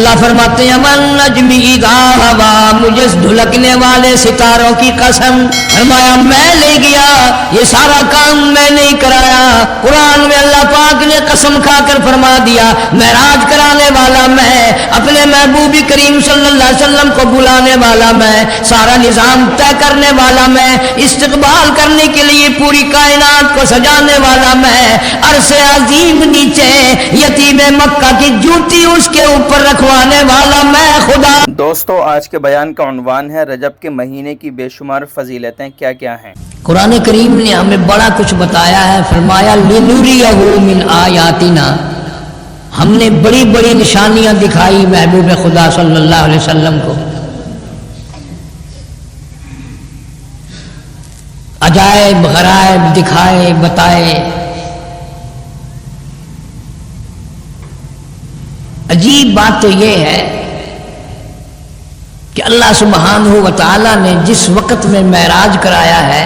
اللہ فرماتے ہیں من نجم اذا ہوا، مجھے دھلکنے والے ستاروں کی قسم، فرمایا میں لے گیا، یہ سارا کام میں نہیں کرایا۔ قرآن میں اللہ پاک نے قسم کھا کر فرما دیا معراج کرانے والا میں، اپنے محبوب کریم صلی اللہ علیہ وسلم کو بلانے والا میں، سارا نظام طے کرنے والا میں، استقبال کرنے کے لیے پوری کائنات کو سجانے والا میں، عرش عظیم نیچے یتیم مکہ کی جوتی اس کے اوپر رکھوانے والا میں خدا۔ دوستو آج کے بیان کا عنوان ہے رجب کے مہینے کی بے شمار فضیلتیں کیا کیا ہیں۔ قرآن کریم نے ہمیں بڑا کچھ بتایا ہے، فرمایا لِنُرِيَهُ مِنْ آیاتنا، ہم نے بڑی بڑی نشانیاں دکھائی محبوب خدا صلی اللہ علیہ وسلم کو، عجائب غرائب دکھائے بتائے۔ عجیب بات تو یہ ہے کہ اللہ سبحانہ و تعالیٰ نے جس وقت میں معراج کرایا ہے،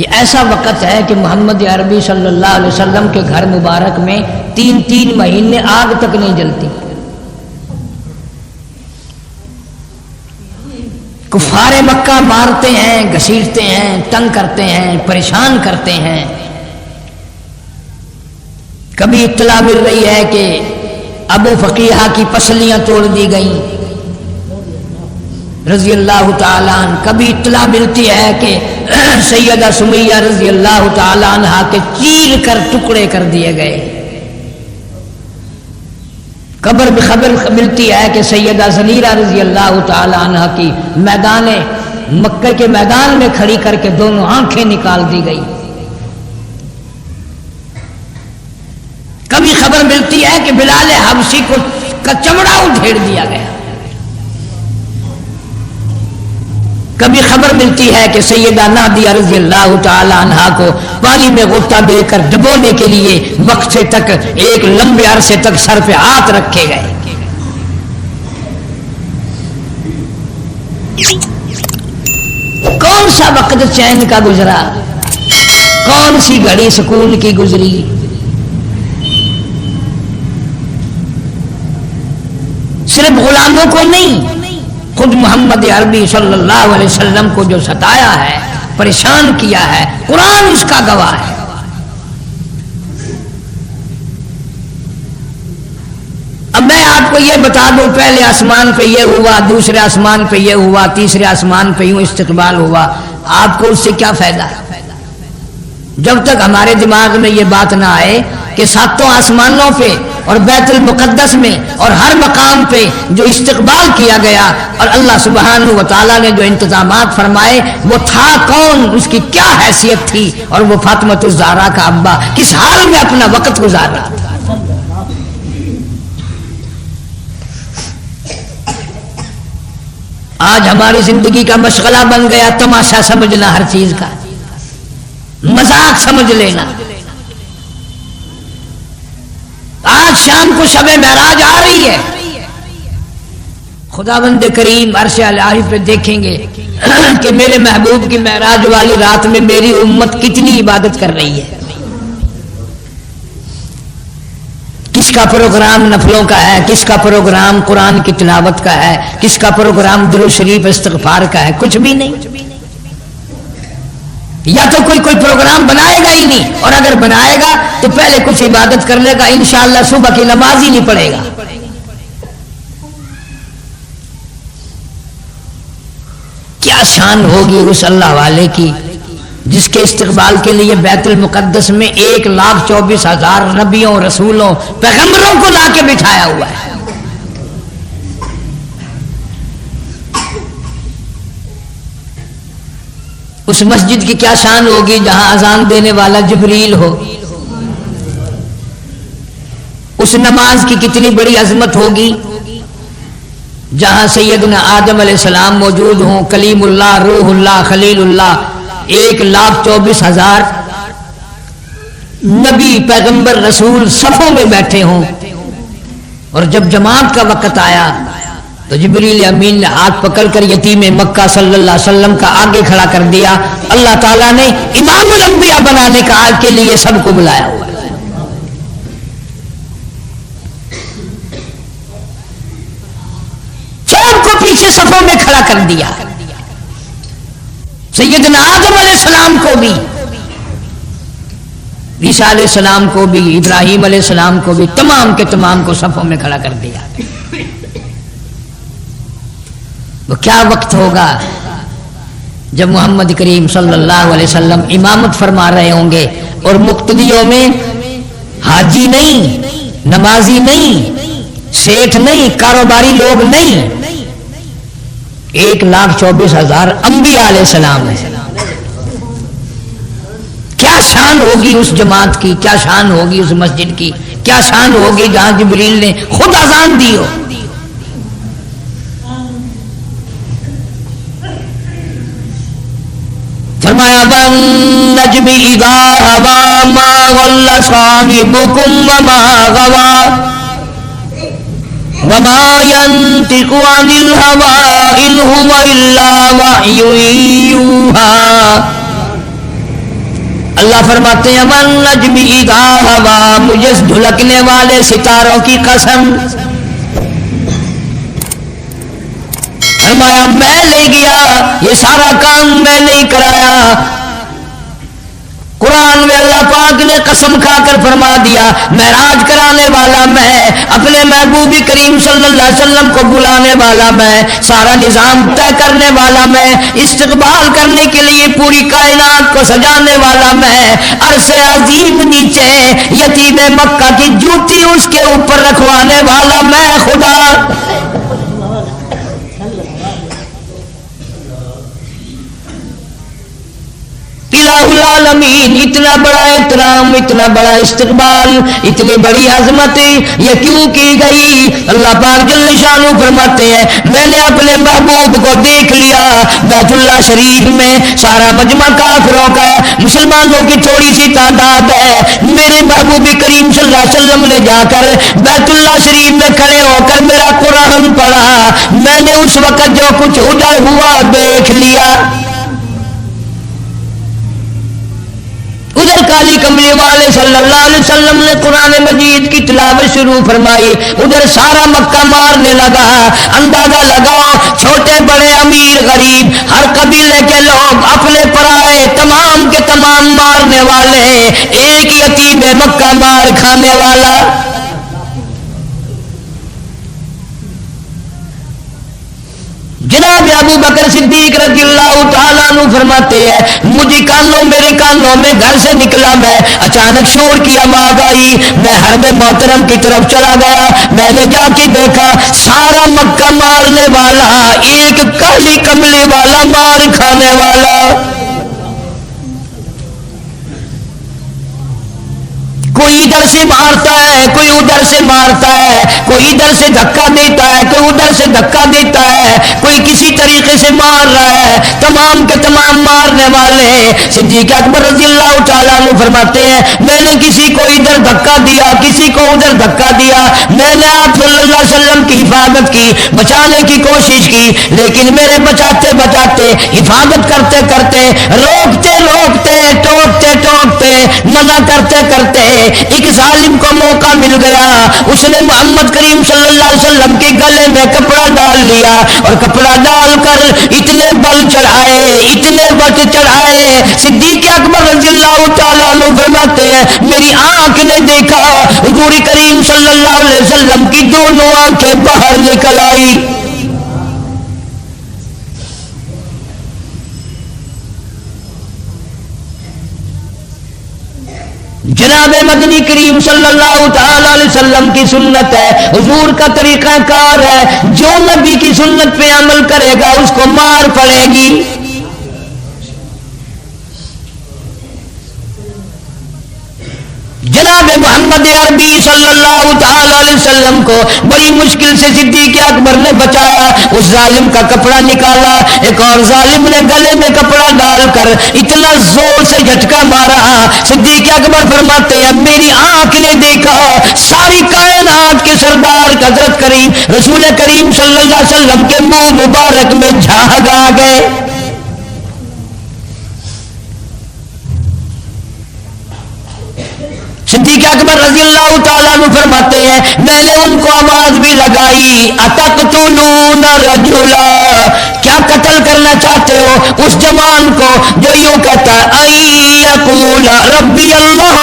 یہ ایسا وقت ہے کہ محمد عربی صلی اللہ علیہ وسلم کے گھر مبارک میں 3 مہینے آگ تک نہیں جلتی۔ کفار مکہ مارتے ہیں، گھسیٹتے ہیں، تنگ کرتے ہیں، پریشان کرتے ہیں۔ کبھی اطلاع مل رہی ہے کہ ابو فقیہہ کی پسلیاں توڑ دی گئیں رضی اللہ تعالیٰ عنہ، کبھی اطلاع ملتی ہے کہ سیدہ سمیہ رضی اللہ تعالیٰ عنہ کے چیر کر ٹکڑے کر دیے گئے، خبر ملتی ہے کہ سیدہ زنیرہ رضی اللہ تعالیٰ عنہ کی میدان مکہ کے میدان میں کھڑی کر کے دونوں آنکھیں نکال دی گئی۔ کبھی خبر ملتی ہے کہ بلال حبشی کا چمڑا ادھیڑ دیا گیا۔ کبھی خبر ملتی ہے کہ سیدہ نادیہ رضی اللہ تعالی عنہا کو پانی میں غوطہ دے کر ڈبونے کے لیے وقفے تک ایک لمبے عرصے تک سر پہ ہاتھ رکھے گئے۔ کون سا وقت چین کا گزرا، کون سی گھڑی سکون کی گزری۔ صرف غلاموں کو نہیں، خود محمد عربی صلی اللہ علیہ وسلم کو جو ستایا ہے، پریشان کیا ہے، قرآن اس کا گواہ ہے۔ اب میں آپ کو یہ بتا دوں، پہلے آسمان پہ یہ ہوا، دوسرے آسمان پہ یہ ہوا، تیسرے آسمان پہ یوں استقبال ہوا، آپ کو اس سے کیا فائدہ؟ جب تک ہمارے دماغ میں یہ بات نہ آئے کہ 7 آسمانوں پہ اور بیت المقدس میں اور ہر مقام پہ جو استقبال کیا گیا اور اللہ سبحانہ و تعالیٰ نے جو انتظامات فرمائے وہ تھا کون، اس کی کیا حیثیت تھی، اور وہ فاطمۃ الزہرا کا ابا کس حال میں اپنا وقت گزار رہا تھا۔ آج ہماری زندگی کا مشغلہ بن گیا تماشا سمجھنا، ہر چیز کا مذاق سمجھ لینا۔ آج شام کو شب معراج آ رہی ہے، خداوند کریم عرش الہی پہ دیکھیں گے کہ میرے محبوب کی معراج والی رات میں میری امت کتنی عبادت کر رہی ہے، کس کا پروگرام نفلوں کا ہے، کس کا پروگرام قرآن کی تلاوت کا ہے، کس کا پروگرام درود شریف استغفار کا ہے، کچھ بھی نہیں۔ یا تو کوئی پروگرام بنائے گا ہی نہیں، اور اگر بنائے گا تو پہلے کچھ عبادت کر لے گا، انشاءاللہ صبح کی نماز ہی نہیں پڑھے گا۔ کیا شان ہوگی اس اللہ والے کی جس کے استقبال کے لیے بیت المقدس میں 1,24,000 نبیوں، رسولوں، پیغمبروں کو لا کے بٹھایا ہوا ہے۔ اس مسجد کی کیا شان ہوگی جہاں اذان دینے والا جبریل ہو، اس نماز کی کتنی بڑی عظمت ہوگی جہاں سیدنا آدم علیہ السلام موجود ہوں، کلیم اللہ، روح اللہ، خلیل اللہ، 1,24,000 نبی، پیغمبر، رسول صفوں میں بیٹھے ہوں، اور جب جماعت کا وقت آیا تو جبریل امین نے ہاتھ پکڑ کر یتیم مکہ صلی اللہ علیہ وسلم کا آگے کھڑا کر دیا۔ اللہ تعالیٰ نے امام الانبیاء بنانے کا آج کے لیے سب کو بلایا ہوا ہے۔ صفوں میں کھڑا کر دیا. سیدنا آدم علیہ السلام کو بھی، عیسیٰ علیہ السلام کو بھی، ابراہیم علیہ السلام کو بھی، تمام کے تمام کو صفوں میں کھڑا کر دیا. وہ کیا وقت ہوگا جب محمد کریم صلی اللہ علیہ وسلم امامت فرما رہے ہوں گے اور مقتدیوں میں حاجی نہیں، نمازی نہیں، سیٹھ نہیں، کاروباری لوگ نہیں، 1,24,000 انبیاء علیہ السلام ہے. کیا شان ہوگی اس جماعت کی، کیا شان ہوگی اس مسجد کی، کیا شان ہوگی جہاں جبریل نے خود اذان دی ہو. فرمایا وَالنَّجْمِ إِذَا هَوَىٰ مَا ضَلَّ صَاحِبُكُمْ وَمَا غَوَىٰ وَمَا يَنطِقُ عَنِ الْهَوَىٰ إِنْ هُوَ إِلَّا وَحْيٌ يُوحَىٰ. اللہ فرماتے ہیں وَالنَّجْمِ إِذَا هَوَىٰ، مجھے دھلکنے والے ستاروں کی قسم. فرمایا میں لے گیا، یہ سارا کام میں نہیں کرایا. قرآن میں اللہ پاک نے قسم کھا کر فرما دیا معراج کرانے والا میں، اپنے محبوب کریم صلی اللہ علیہ وسلم کو بلانے والا میں، سارا نظام طے کرنے والا میں، استقبال کرنے کے لیے پوری کائنات کو سجانے والا میں، عرش عظیم نیچے یتیم مکہ کی جوتی اس کے اوپر رکھوانے والا میں خدا. العالمین، اتنا بڑا احترام، اتنا بڑا استقبال، اتنی بڑی عظمت یہ کیوں کی گئی؟ اللہ پاک جل شانہ فرماتے ہیں میں نے اپنے محبوب کو دیکھ لیا بیت اللہ شریف میں، سارا مجمع کافروں کا، مسلمانوں کی تھوڑی سی تعداد ہے. میرے محبوب کریم صلی اللہ علیہ وسلم نے جا کر بیت اللہ شریف میں کھڑے ہو کر میرا قرآن پڑھا. میں نے اس وقت جو کچھ ادھر ہوا دیکھ لیا. ادھر کالی کملی والے صلی اللہ علیہ وسلم نے قرآن مجید کی تلاوت شروع فرمائی، ادھر سارا مکہ مارنے لگا. اندازہ لگاؤ چھوٹے بڑے امیر غریب ہر قبیلے کے لوگ اپنے پرائے تمام کے تمام مارنے والے، ایک یتیم مکہ مار کھانے والا. جناب ابو بکر صدیق رضی اللہ تعالیٰ عنہ فرماتے ہیں میرے کانوں میں گھر سے نکلا میں، اچانک شور کی آواز آئی، میں حرم محترم کی طرف چلا گیا. میں نے جا کے دیکھا سارا مکہ مارنے والا ایک کالی کملی والا مار کھانے والا. کوئی ادھر سے مارتا ہے، کوئی ادھر سے مارتا ہے، کوئی ادھر سے دھکا دیتا ہے، کوئی ادھر سے دھکا دیتا ہے، کوئی کسی طریقے سے مار رہا ہے. تمام کے تمام مارنے والے. صدیق اکبر رضی اللہ تعالیٰ عنہ فرماتے ہیں میں نے کسی کو ادھر دھکا دیا، کسی کو ادھر دھکا دیا. میں نے آپ صلی اللہ علیہ وسلم کی حفاظت کی، بچانے کی کوشش کی، لیکن میرے بچاتے بچاتے، حفاظت کرتے کرتے، روکتے روکتے، ٹوکتے ٹوکتے، منع کرتے کرتے ایک ظالم کو موقع مل گیا. اس نے محمد کریم صلی اللہ علیہ وسلم کے گلے میں کپڑا ڈال لیا اور کپڑا ڈال کر اتنے بل چڑھائے، اتنے بٹ چڑھائے. صدیق اکبر رضی اللہ تعالیٰ عنہ فرماتے ہیں میری آنکھ نے دیکھا حضور کریم صلی اللہ علیہ وسلم کی دونوں آنکھیں باہر نکل آئی. جناب مدنی کریم صلی اللہ تعالی علیہ وسلم کی سنت ہے، حضور کا طریقہ کار ہے، جو نبی کی سنت پہ عمل کرے گا اس کو مار پڑے گی. جناب محمد عربی صلی اللہ تعالی علیہ وسلم کو بڑی مشکل سے صدیق اکبر نے بچایا. اس ظالم کا کپڑا نکالا، ایک اور ظالم نے گلے میں کپڑا ڈال کر اتنا زور سے جھٹکا مارا. صدیق اکبر فرماتے ہیں میری آنکھ نے دیکھا ساری کائنات کے سردار حضرت کریم رسول کریم صلی اللہ علیہ وسلم کے منہ مبارک میں جھاگ آ گئے. صدیق اکبر رضی اللہ تعالیٰ عنہ فرماتے ہیں میں نے ان کو آواز بھی لگائی اتقتلون رجلا کیا قتل کرنا چاہتے ہو اس جوان کو جو یوں کہتا ہے یقول ربی اللہ،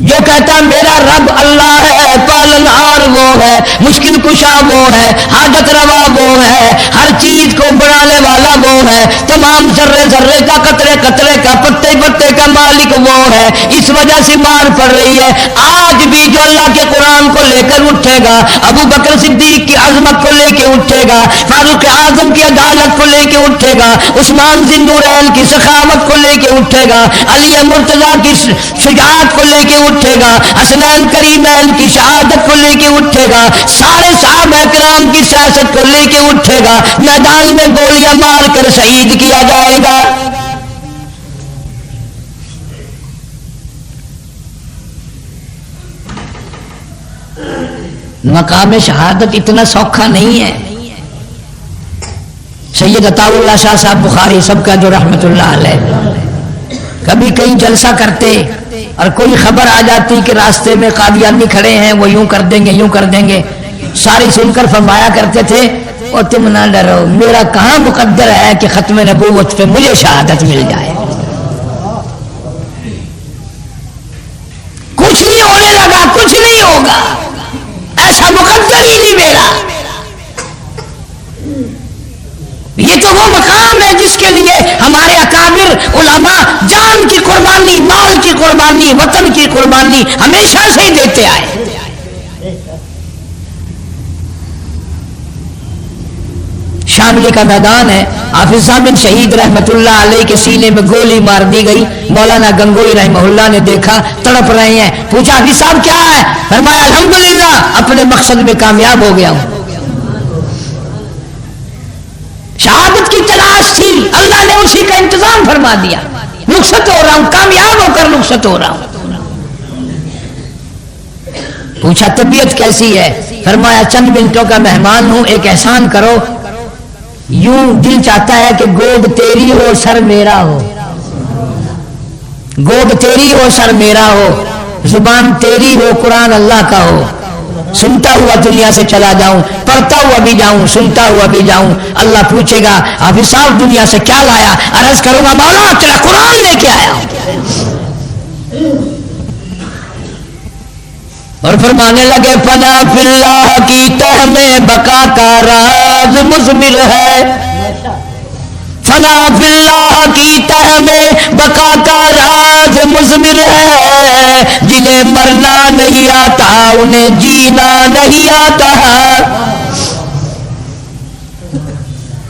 جو کہتا میرا رب اللہ ہے، پالنہار وہ ہے، مشکل کشا وہ ہے، حاجت روا وہ ہے، ہر چیز کو بڑھانے والا وہ ہے، تمام ذرے ذرے کا قطرے قطرے کا پتے پتے کا مالک وہ ہے۔ اس وجہ سے مار پڑ رہی ہے۔ آج بھی جو اللہ کے قرآن کو لے کر اٹھے گا، ابو بکر صدیق کی عظمت کو لے کے اٹھے گا، فاروق اعظم کی عدالت کو لے کے اٹھے گا، عثمان ذی النورین کی سخاوت کو لے کے اٹھے گا، علی مرتضیٰ کی شجاعت کو لے کے اٹھے گا، حسنین کریمین کی شہادت کو لے کے اٹھے گا، سارے صحابہ کرام کی سیاست کو لے کے اٹھے گا، میدان میں گولیاں مار کر شہید کیا جائے گا۔ مقام شہادت اتنا سوکھا نہیں ہے۔ سید عطا اللہ شاہ صاحب بخاری سب کا جو رحمت اللہ علیہ، کبھی کہیں جلسہ کرتے اور کوئی خبر آ جاتی کہ راستے میں قادیانی کھڑے ہیں، وہ یوں کر دیں گے یوں کر دیں گے، ساری سن کر فرمایا کرتے تھے اور تم نہ ڈرو، میرا کہاں مقدر ہے کہ ختم نبوت پہ مجھے شہادت مل جائے، کچھ نہیں ہونے لگا، کچھ نہیں ہوگا، ایسا مقدر ہی نہیں میرا۔ یہ تو وہ مقام ہے جس کے لیے ہمارے اکابر علماء جان کی قربانی، مال کی قربانی، وطن کی قربانی ہمیشہ سے ہی دیتے آئے۔ شاملی کا میدان ہے، حافظ صاحب بن شہید رحمت اللہ علیہ کے سینے میں گولی مار دی گئی، مولانا گنگوئی رحمہ اللہ نے دیکھا تڑپ رہے ہیں، پوچھا حافظ صاحب کیا ہے؟ فرمایا الحمدللہ اپنے مقصد میں کامیاب ہو گیا ہوں۔ شہادت کی تلاش تھی، اللہ نے اسی کا انتظام فرما دیا، رخصت ہو رہا ہوں، کامیاب ہو کر رخصت ہو رہا ہوں۔ پوچھا طبیعت کیسی ہے؟ فرمایا چند منٹوں کا مہمان ہوں، ایک احسان کرو، یوں دل چاہتا ہے کہ گود تیری ہو سر میرا ہو، گود تیری ہو سر میرا ہو، زبان تیری ہو قرآن اللہ کا ہو، سنتا ہوا دنیا سے چلا جاؤں، پڑھتا ہوا بھی جاؤں، سنتا ہوا بھی جاؤں۔ اللہ پوچھے گا حافظ صاحب دنیا سے کیا لایا؟ عرض کروں گا مولا تیرا قرآن لے کے آیا ہوں۔ اور فرمانے لگے فنا فی اللہ کی تہ میں بقا کا راز مضمر ہے، فنا فی اللہ کی تہ میں بقا کا راز مضمر ہے، جنہیں مرنا نہیں آتا انہیں جینا نہیں آتا۔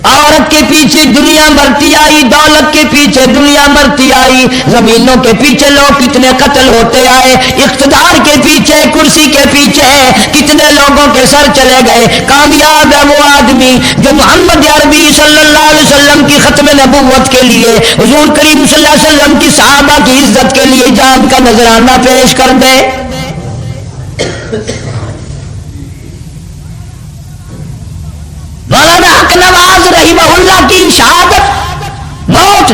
عورت کے پیچھے دنیا مرتی آئی، دولت کے پیچھے دنیا مرتی آئی، زمینوں کے پیچھے لوگ کتنے قتل ہوتے آئے، اقتدار کے پیچھے، کرسی کے پیچھے کتنے لوگوں کے سر چلے گئے۔ کامیاب ہے وہ آدمی جو محمد عربی صلی اللہ علیہ وسلم کی ختم نبوت کے لیے، حضور کریم صلی اللہ علیہ وسلم کی صحابہ کی عزت کے لیے جان کا نذرانہ پیش کر دے۔ مولانا حق نواز رحمہ اللہ کی شہادت، موت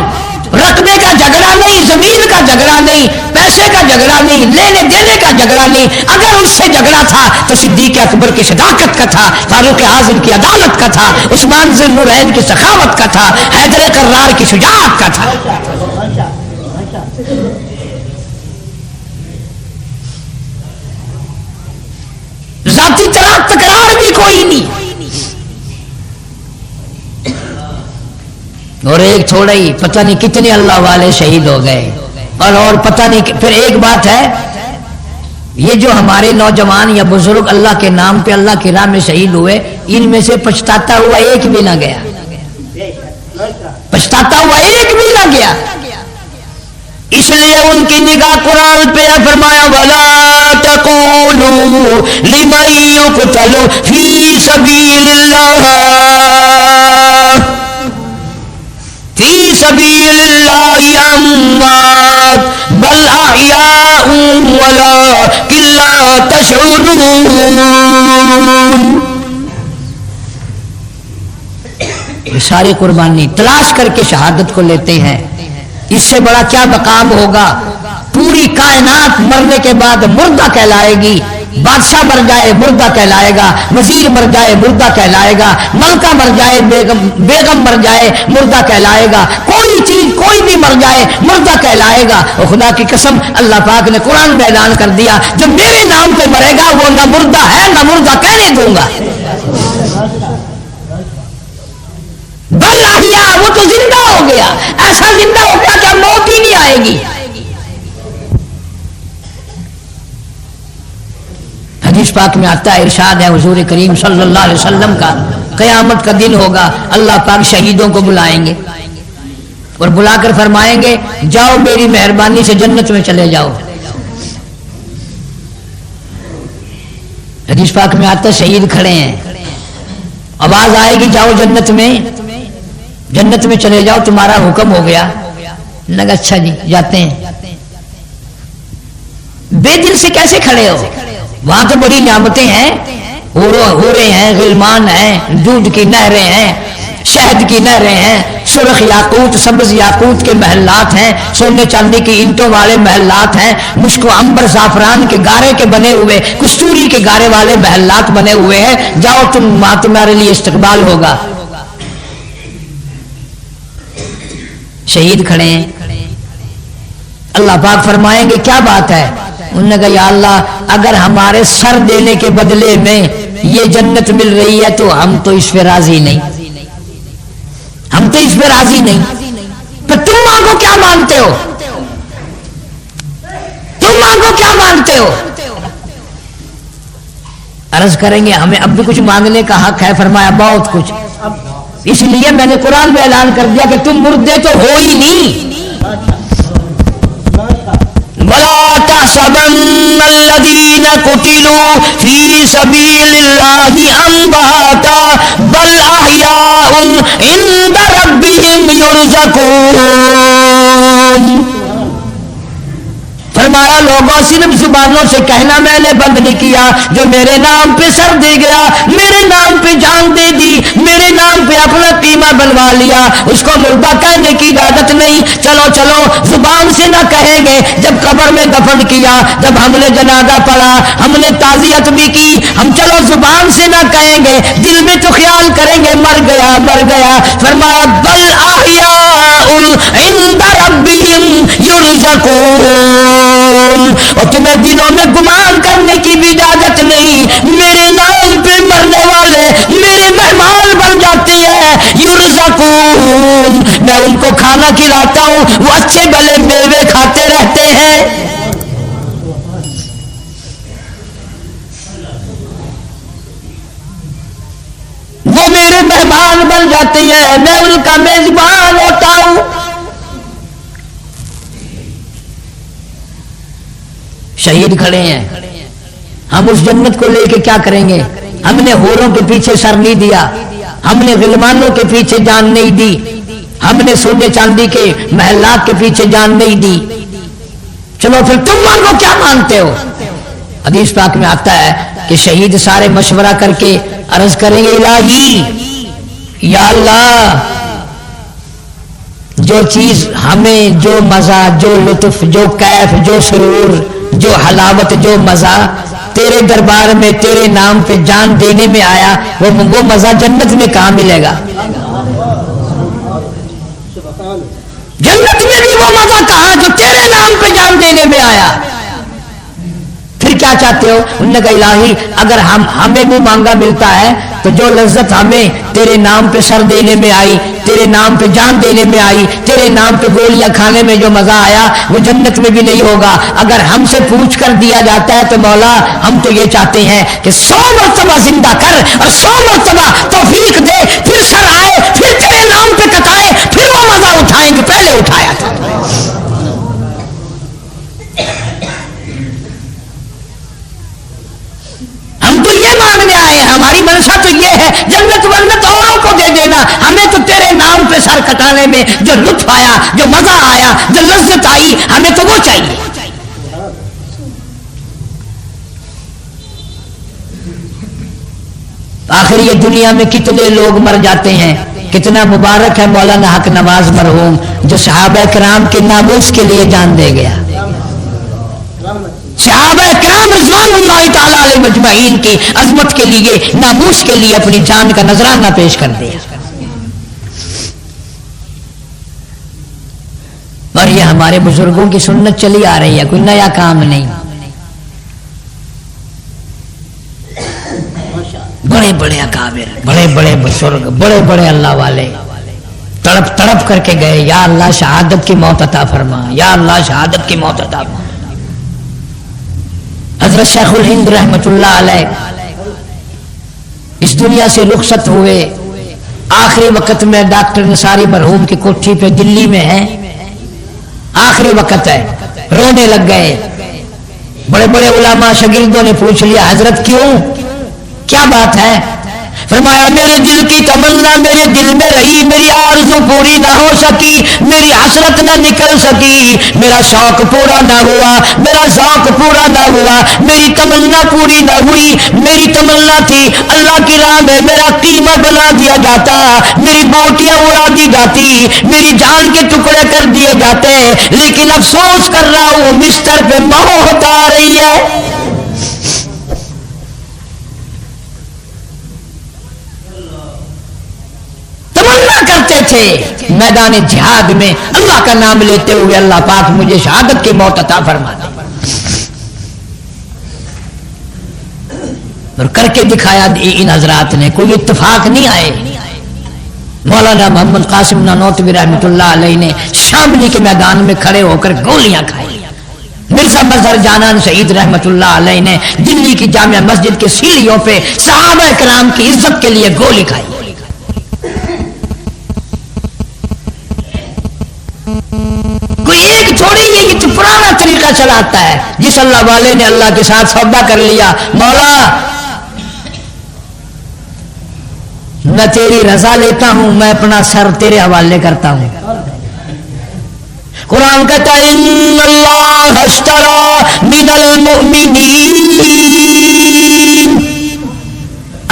رقبے کا جھگڑا نہیں، زمین کا جھگڑا نہیں، پیسے کا جھگڑا نہیں، لینے دینے کا جھگڑا نہیں، اگر اس سے جھگڑا تھا تو صدیق اکبر کی صداقت کا تھا، فاروق اعظم کی عدالت کا تھا، عثمان ذی النورین کی سخاوت کا تھا، حیدر کرار کی شجاعت کا تھا۔ ذاتی تکرار بھی کوئی نہیں، اور ایک تھوڑا ہی پتہ نہیں کتنے اللہ والے شہید ہو گئے، اور پتہ نہیں۔ پھر ایک بات ہے، یہ جو ہمارے نوجوان یا بزرگ اللہ کے نام پہ اللہ کی راہ میں شہید ہوئے، ان میں سے پچھتاتا ہوا ایک بھی نہ گیا، پچھتاتا ہوا ایک بھی نہ گیا۔ اس لیے ان کی نگاہ قرآن پہ فرمایا وَلَا تَقُولُوا لِمَن يُقْتَلُ فِي سَبِيلِ اللَّهِ فِي سَبِيلِ اللَّهِ أَمْوَاتٌ بَلْ أَحْيَاءٌ وَلَٰكِن لَّا تَشْعُرُونَ۔ ساری قربانی تلاش کر کے شہادت کو لیتے ہیں، اس سے بڑا کیا مقام ہوگا؟ پوری کائنات مرنے کے بعد مردہ کہلائے گی، بادشاہ مر جائے مردہ کہلائے گا، وزیر مر جائے مردہ کہلائے گا، ملکہ مر جائے بیگم مر جائے مردہ کہلائے گا، کوئی چیز کوئی بھی مر جائے مردہ کہلائے گا۔ اور خدا کی قسم اللہ پاک نے قرآن میں اعلان کر دیا جو میرے نام پہ مرے گا وہ نہ مردہ ہے نہ مردہ کہنے دوں گا، بل احیا، وہ تو زندہ ہو گیا، ایسا زندہ ہو گیا کہ موت ہی نہیں آئے گی۔ حدیث پاک میں آتا ہے، ارشاد ہے حضور کریم صلی اللہ علیہ وسلم کا، قیامت کا دن ہوگا، اللہ پاک شہیدوں کو بلائیں گے اور بلا کر فرمائیں گے جاؤ میری مہربانی سے جنت میں چلے جاؤ۔ حدیث پاک میں آتا ہے شہید کھڑے ہیں، آواز آئے گی جاؤ جنت میں چلے جاؤ، تمہارا حکم ہو گیا۔ لگا اچھا جی جاتے ہیں۔ بے دل سے کیسے کھڑے ہو؟ وہاں تو بڑی نعمتیں ہیں، ہورے ہیں، غلمان ہیں، دودھ کی نہریں ہیں، شہد کی نہریں ہیں، سرخ یاقوت سبز یاقوت کے محلات ہیں، سونے چاندی کی اینٹوں والے محلات ہیں، مشک و عنبر زعفران کے گارے کے بنے ہوئے، کستوری کے گارے والے محلات بنے ہوئے ہیں، جاؤ تم وہاں تمہارے لیے استقبال ہوگا۔ شہید کھڑے ہیں، اللہ پاک فرمائیں گے کیا بات ہے؟ انہوں نے کہا یا اللہ اگر ہمارے سر دینے کے بدلے میں یہ جنت مل رہی ہے تو ہم تو اس پہ راضی نہیں، ہم تو اس پہ راضی نہیں، تو تم مانگو کیا مانگتے ہو، تم مانگو کیا مانگتے ہو؟ عرض کریں گے ہمیں اب بھی کچھ مانگنے کا حق ہے۔ فرمایا بہت کچھ، اس لیے میں نے قرآن میں اعلان کر دیا کہ تم مردے تو ہو ہی نہیں۔ وَلَا تَحْسَبَنَّ الَّذِينَ قُتِلُوا فِي سَبِيلِ اللَّهِ أَمْوَاتًا بَلْ أَحْيَاءٌ عِندَ رَبِّهِمْ يُرْزَقُونَ۔ فرمایا لوگوں صرف زبانوں سے کہنا میں نے بند نہیں کیا، جو میرے نام پہ سر دے گیا، میرے نام پہ جان دے دی، میرے نام پہ اپنا قیمہ بنوا لیا، اس کو مردہ کہنے کی اجازت نہیں۔ چلو چلو زبان سے نہ کہیں گے، جب قبر میں دفن کیا، جب ہم نے جنازہ پڑھا، ہم نے تعزیت بھی کی، ہم چلو زبان سے نہ کہیں گے، دل میں تو خیال کریں گے مر گیا مر گیا۔ فرمایا بل احیاء عند ربهم یرزقون، اور تمہیں دلوں میں گمان کرنے کی بھی اجازت نہیں، میرے نام پہ مرنے والے میرے مہمان بن جاتے ہیں۔ یرزقون، میں ان کو کھانا کھلاتا ہوں، وہ اچھے بھلے میوے کھاتے رہتے ہیں۔ وہ میرے مہمان بن جاتے ہیں، میں ان کا میزبان ہوتا ہوں۔ شہید کھڑے ہیں، ہم اس جنت کو لے کے کیا کریں گے؟ ہم نے ہوروں کے پیچھے سر نہیں دیا، ہم نے غلمانوں کے پیچھے جان نہیں دی، ہم نے سونے چاندی کے محلات کے پیچھے جان نہیں دی۔ چلو پھر تم مانگو کیا مانتے ہو؟ حدیث پاک میں آتا ہے کہ شہید سارے مشورہ کر کے عرض کریں گے الہی یا اللہ جو چیز ہمیں، جو مزہ، جو لطف، جو کیف، جو سرور، جو حلاوت، جو مزہ تیرے دربار میں تیرے نام پہ جان دینے میں آیا، وہ مزہ جنت میں کہاں ملے گا؟ جنت میں بھی وہ مزہ کہاں جو تیرے نام پہ جان دینے میں آیا؟ پھر کیا چاہتے ہو؟ انہوں نے کہا الہی اگر ہمیں بھی مانگا ملتا ہے تو جو لذت ہمیں تیرے نام پہ سر دینے میں آئی، تیرے نام پہ جان دینے میں آئی، تیرے نام پہ گولیاں کھانے میں جو مزہ آیا وہ جنت میں بھی نہیں ہوگا۔ اگر ہم سے پوچھ کر دیا جاتا ہے تو مولا ہم تو یہ چاہتے ہیں کہ 100 مرتبہ زندہ کر اور 100 مرتبہ توفیق دے، پھر سر آئے، پھر تیرے نام پہ کٹائے، پھر وہ مزہ اٹھائیں گے پہلے اٹھایا تھا۔ ہم تو یہ مانگنے آئے ہیں، ہماری منشا تو یہ ہے جنت ورنت اوروں کو دے دینا، ہمیں تو تیرے نام پہ سر کٹانے میں جو لطف آیا، جو مزہ آیا، جو لذت آئی، ہمیں تو وہ چاہیے۔ آخر یہ دنیا میں کتنے لوگ مر جاتے ہیں، کتنا مبارک ہے مولانا حق نواز مرحوم جو صحابہ کرام کے ناموس کے لیے جان دے گیا۔ صحابہ کرام رضوان اللہ تعالی مجمعین کی عظمت کے لیے ناموس کے لیے اپنی جان کا نذرانہ پیش کر دیا. اور یہ ہمارے بزرگوں کی سنت چلی آ رہی ہے، کوئی نیا کام نہیں. بڑے بڑے اکابر، بڑے بڑے بزرگ، بڑے بڑے اللہ والے تڑپ تڑپ کر کے گئے، یا اللہ شہادت کی موت عطا فرما، یا اللہ شہادت کی موت عطا فرما. حضرت شیخ الہند رحمت اللہ علیہ اس دنیا سے رخصت ہوئے، آخری وقت میں ڈاکٹر نصاری مرحوم کی کوٹھی پہ دلی میں ہے، آخری وقت ہے، رونے لگ گئے. بڑے بڑے علماء شاگردوں نے پوچھ لیا حضرت کیوں، کیا بات ہے؟ فرمایا میرے دل کی تمنا میرے دل میں رہی، میری آرزو پوری نہ ہو سکی، میری حسرت نہ نکل سکی، میرا شوق پورا نہ ہوا، میرا ذوق پورا نہ ہوا، میری تمنا پوری نہ ہوئی. میری تمنا تھی اللہ کی راہ میں میرا قیمہ بنا دیا جاتا، میری بوٹیاں اڑا دی جاتی، میری جان کے ٹکڑے کر دیے جاتے، لیکن افسوس کر رہا ہوں بستر پہ موت آ رہی ہے. کرتے تھے میدان جہاد میں اللہ کا نام لیتے ہوئے اللہ پاک مجھے شہادت کی موت عطا فرما دے، اور کر کے دکھایا. ان حضرات نے کوئی اتفاق نہیں آئے. مولانا محمد قاسم نانوتوی رحمۃ اللہ علیہ نے شاملی کے میدان میں کھڑے ہو کر گولیاں کھائی. مرزا مظہر جانان شہید رحمۃ اللہ علیہ نے دلی کی جامع مسجد کے سیڑھیوں پہ صحابہ کرام کی عزت کے لیے گولی کھائی. کوئی ایک تھوڑی یہ تو پرانا طریقہ چلاتا ہے. جس اللہ والے نے اللہ کے ساتھ سودا کر لیا، مولا میں تیری رضا لیتا ہوں، میں اپنا سر تیرے حوالے کرتا ہوں. قرآن کہتا ہے ان اللہ اشتری من المؤمنین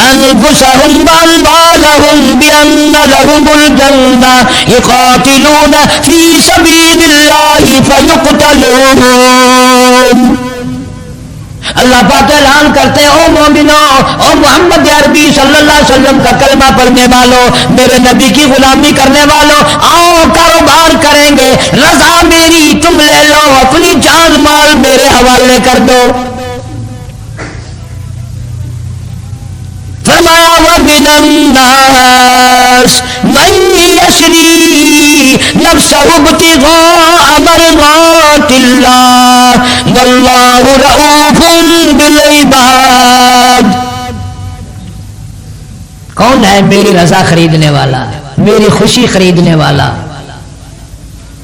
انفسهم واموالهم بان لهم الجنہ یقاتلون فی سبیل اللہ فیقتلون. اللہ پاک اعلان کرتے ہیں او مومنو، او محمد عربی صلی اللہ علیہ وسلم کا کلمہ پڑھنے والوں، میرے نبی کی غلامی کرنے والوں، آؤ کاروبار کریں گے، رضا میری تم لے لو، اپنی جان مال میرے حوالے کر دو. فرمایا وَمِنَ النَّاسِ مَن يَشْرِي نَفْسَهُ ابْتِغَاءَ مَرْضَاتِ اللَّهِ وَاللَّهُ رَءُوفٌ بِالْعِبَادِ. کون ہے میری رضا خریدنے والا، میری خوشی خریدنے والا،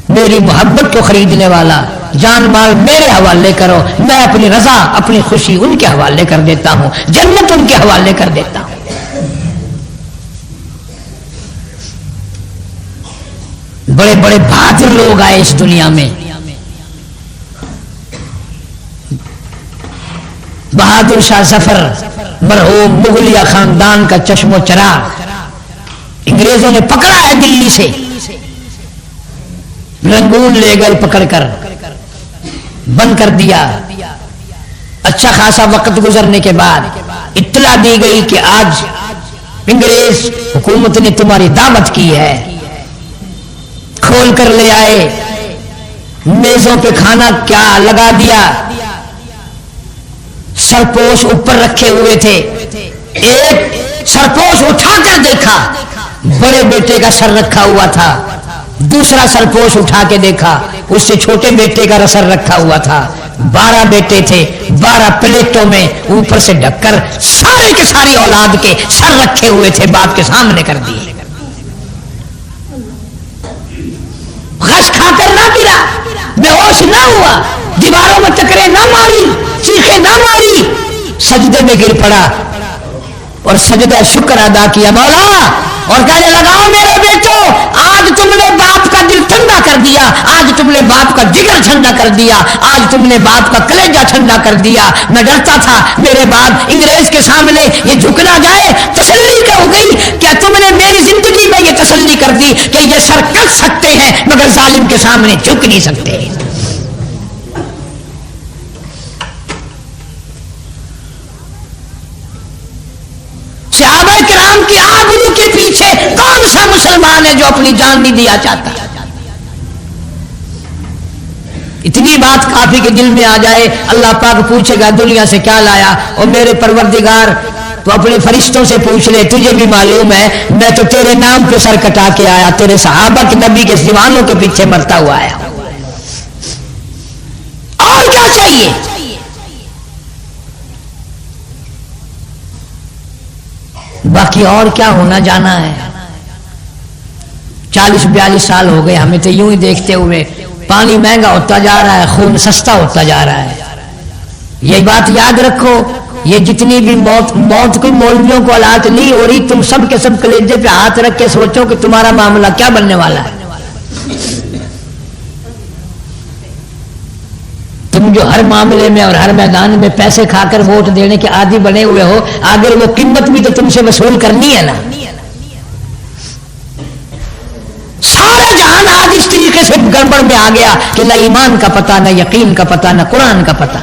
میری محبت کو خریدنے والا؟ جان مال میرے حوالے کرو، میں اپنی رضا اپنی خوشی ان کے حوالے کر دیتا ہوں، جنت ان کے حوالے کر دیتا ہوں. بڑے بڑے بہادر لوگ آئے اس دنیا میں. بہادر شاہ ظفر مرحوم مغلیہ خاندان کا چشم و چراغ انگریزوں نے پکڑا ہے دلی سے، رنگون لے گئے پکڑ کر بند کر دیا. اچھا خاصا وقت گزرنے کے بعد اطلاع دی گئی کہ آج انگریز حکومت نے تمہاری دعوت کی ہے. کھول کر لے آئے، میزوں پہ کھانا کیا لگا دیا، سرپوش اوپر رکھے ہوئے تھے. ایک سرپوش اٹھا کر دیکھا، بڑے بیٹے کا سر رکھا ہوا تھا. دوسرا سرپوش اٹھا کے دیکھا، اس سے چھوٹے بیٹے کا سر رکھا ہوا تھا. 12 بیٹے تھے، 12 پلیٹوں میں اوپر سے ڈھک کر سارے کے ساری اولاد کے سر رکھے ہوئے تھے، باپ کے سامنے کر دیے. غش کھا کر نہ گرا، بے ہوش نہ ہوا، دیواروں میں ٹکرے نہ ماری، چیخے نہ ماری، سجدے میں گر پڑا اور سجدہ شکر ادا کیا مولا، اور کہنے لگا میرے بیٹو آج تم نے باپ کا دل ٹھنڈا کر دیا، آج تم نے باپ کا جگر ٹھنڈا کر دیا، آج تم نے باپ کا کلیجہ ٹھنڈا کر دیا. میں ڈرتا تھا میرے باپ انگریز کے سامنے یہ جھک نہ جائے. تسلی ہو گئی کیا تم نے میری زندگی میں یہ تسلی کر دی کہ یہ سر کٹ سکتے ہیں مگر ظالم کے سامنے جھک نہیں سکتے. صحابہ کرام کی آبرو کے پیچھے کون سا مسلمان ہے جو اپنی جان نہیں دیا چاہتا؟ اتنی بات کافی کے دل میں آ جائے. اللہ پاک پوچھے گا دنیا سے کیا لایا؟ اور میرے پروردگار تو اپنے فرشتوں سے پوچھ لے تجھے بھی معلوم ہے میں تو تیرے نام پہ سر کٹا کے آیا, تیرے صحابہ کے نبی کے دیوانوں کے پیچھے مرتا ہوا آیا. اور کیا چاہیے؟ باقی اور کیا ہونا جانا ہے. 40-42 سال ہو گئے ہمیں تو یوں ہی دیکھتے ہوئے. پانی مہنگا ہوتا جا رہا ہے, خون سستا ہوتا جا رہا ہے. یہ بات یاد رکھو, یہ جتنی بھی موت کوئی مولویوں کو حالات نہیں ہو رہی, تم سب کے سب کلیجے پہ ہاتھ رکھ کے سوچو کہ تمہارا معاملہ کیا بننے والا ہے. تم جو ہر معاملے میں اور ہر میدان میں پیسے کھا کر ووٹ دینے کے عادی بنے ہوئے ہو, آگے وہ قیمت بھی تو تم سے وصول کرنی ہے نا. سارا جہان آج اس طریقے سے گڑبڑ میں آ گیا کہ نہ ایمان کا پتہ, نہ یقین کا پتہ, نہ قرآن کا پتہ.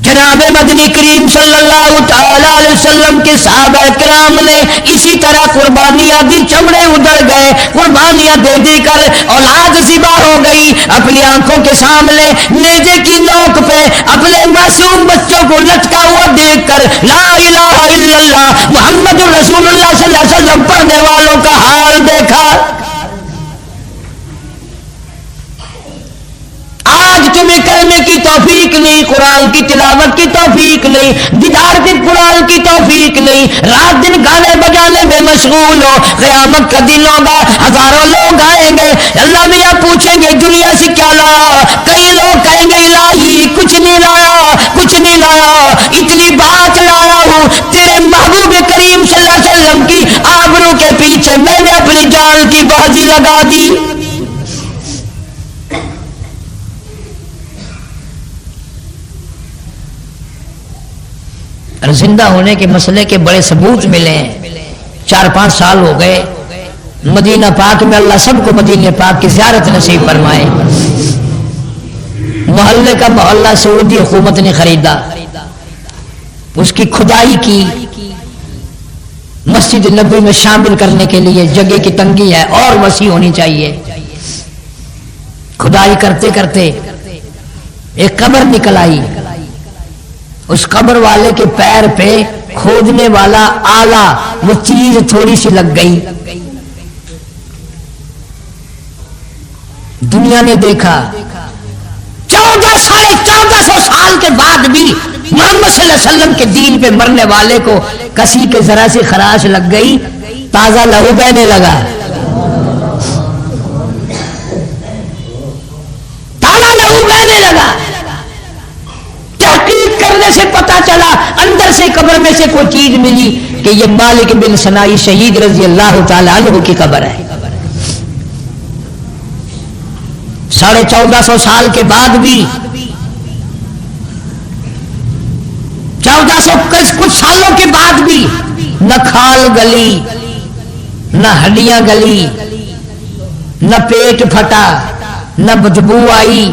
جناب مدنی کریم صلی اللہ تعالی علیہ وسلم کے صحابہ کرام نے اسی طرح قربانیاں دی, چمڑے ادھڑ گئے, قربانیاں دے دے کر اولاد ذبح ہو گئی. اپنی آنکھوں کے سامنے نیزے کی نوک پہ اپنے معصوم بچوں کو لٹکا ہوا دیکھ کر لا الہ الا اللہ محمد رسول اللہ صلی اللہ علیہ وسلم پڑھنے والوں کا حال دیکھا. آج تمہیں کرنے کی توفیق نہیں, قرآن کی تلاوت کی توفیق نہیں, دیدار کے قرآن کی توفیق نہیں, رات دن گانے بجانے میں مشغول ہو. قیامت کا دن ہوگا, ہزاروں لوگ آئیں گے, اللہ میاں پوچھیں گے دنیا سے کیا لایا؟ کئی لوگ کہیں گے الہی کچھ نہیں لایا, کچھ نہیں لایا, اتنی بات لایا ہوں تیرے محبوب کریم صلی اللہ علیہ وسلم کی آبرو کے پیچھے میں نے اپنی جان کی بازی لگا دی. زندہ ہونے کے مسئلے کے بڑے ثبوت ملے ہیں. 4-5 سال ہو گئے مدینہ پاک میں, اللہ سب کو مدینہ پاک کی زیارت نصیب فرمائے. محلے کا محلہ سعودی حکومت نے خریدا, اس کی کھدائی کی, مسجد نبوی میں شامل کرنے کے لیے جگہ کی تنگی ہے اور وسیع ہونی چاہیے. کھدائی کرتے کرتے ایک قبر نکل آئی. اس قبر والے کے پیر پہ کھودنے والا آلہ, وہ چیز تھوڑی سی لگ گئی. دنیا نے دیکھا 1400 سال کے بعد بھی محمد صلی اللہ علیہ وسلم کے دین پہ مرنے والے کو کسی کے ذرا سی خراش لگ گئی, تازہ لہو بہنے لگا, تازہ لہو بہنے لگا. تحقیق کرنے سے پتا چلا اندر سے قبر میں سے کوئی چیز ملی کہ یہ مالک بن سنائی شہید رضی اللہ تعالی عنہ کی قبر ہے. 1450 سال کے بعد بھی, 1400 کچھ سالوں کے بعد بھی نہ کھال گلی, نہ ہڈیاں گلی, نہ پیٹ پھٹا, نہ بدبو آئی.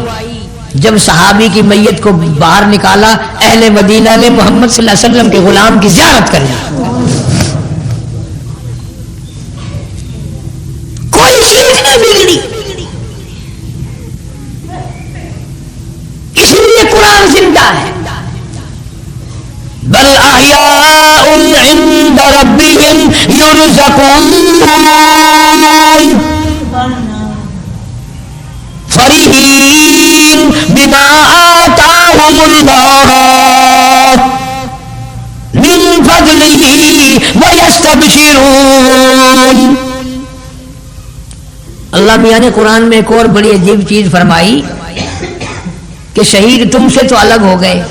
جب صحابی کی میت کو باہر نکالا, اہل مدینہ نے محمد صلی اللہ علیہ وسلم کے غلام کی زیارت کر لی. کوئی چیز نہیں بگڑی. اس لیے قرآن زندہ ہے. بل احیاء عند ربهم یرزقون فرحین بما آتاهم اللہ من فضلہ ویستبشرون. اللہ میاں نے قرآن میں ایک اور بڑی عجیب چیز فرمائی کہ شہید تم سے تو الگ ہو گئے,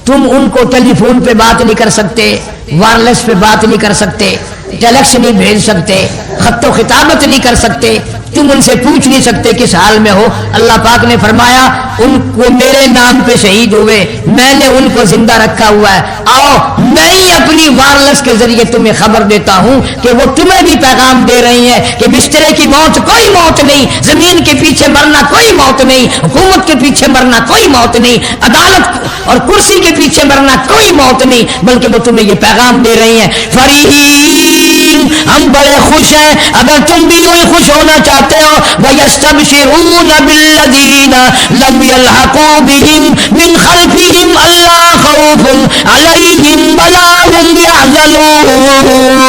تم ان کو ٹیلی فون پہ بات نہیں کر سکتے, وائرلیس پہ بات نہیں کر سکتے, ٹیلیکس نہیں بھیج سکتے, خط و خطابت نہیں کر سکتے, تم ان سے پوچھ نہیں سکتے کس حال میں ہو. اللہ پاک نے فرمایا ان کو میرے نام پہ شہید ہوئے, میں نے ان کو زندہ رکھا ہوا ہے, آؤ میں ہی اپنی وائرلیس کے ذریعے تمہیں خبر دیتا ہوں کہ وہ تمہیں بھی پیغام دے رہی ہیں کہ بسترے کی موت کوئی موت نہیں, زمین کے پیچھے مرنا کوئی موت نہیں, حکومت کے پیچھے مرنا کوئی موت نہیں, عدالت اور کرسی کے پیچھے مرنا کوئی موت نہیں، بلکہ وہ تمہیں یہ پیغام دے رہی ہیں فریحین، ہم بڑے خوش ہیں اگر تم بھی یوں خوش ہونا چاہتے ہو، وَيَسْتَبْشِرُونَ بِالَّذِينَ لَمْ يَلْحَقُوا بِهِمْ مِنْ خَلْفِهِمْ أَلَّا خَوْفٌ عَلَيْهِمْ وَلَا هُمْ يَحْزَنُونَ۔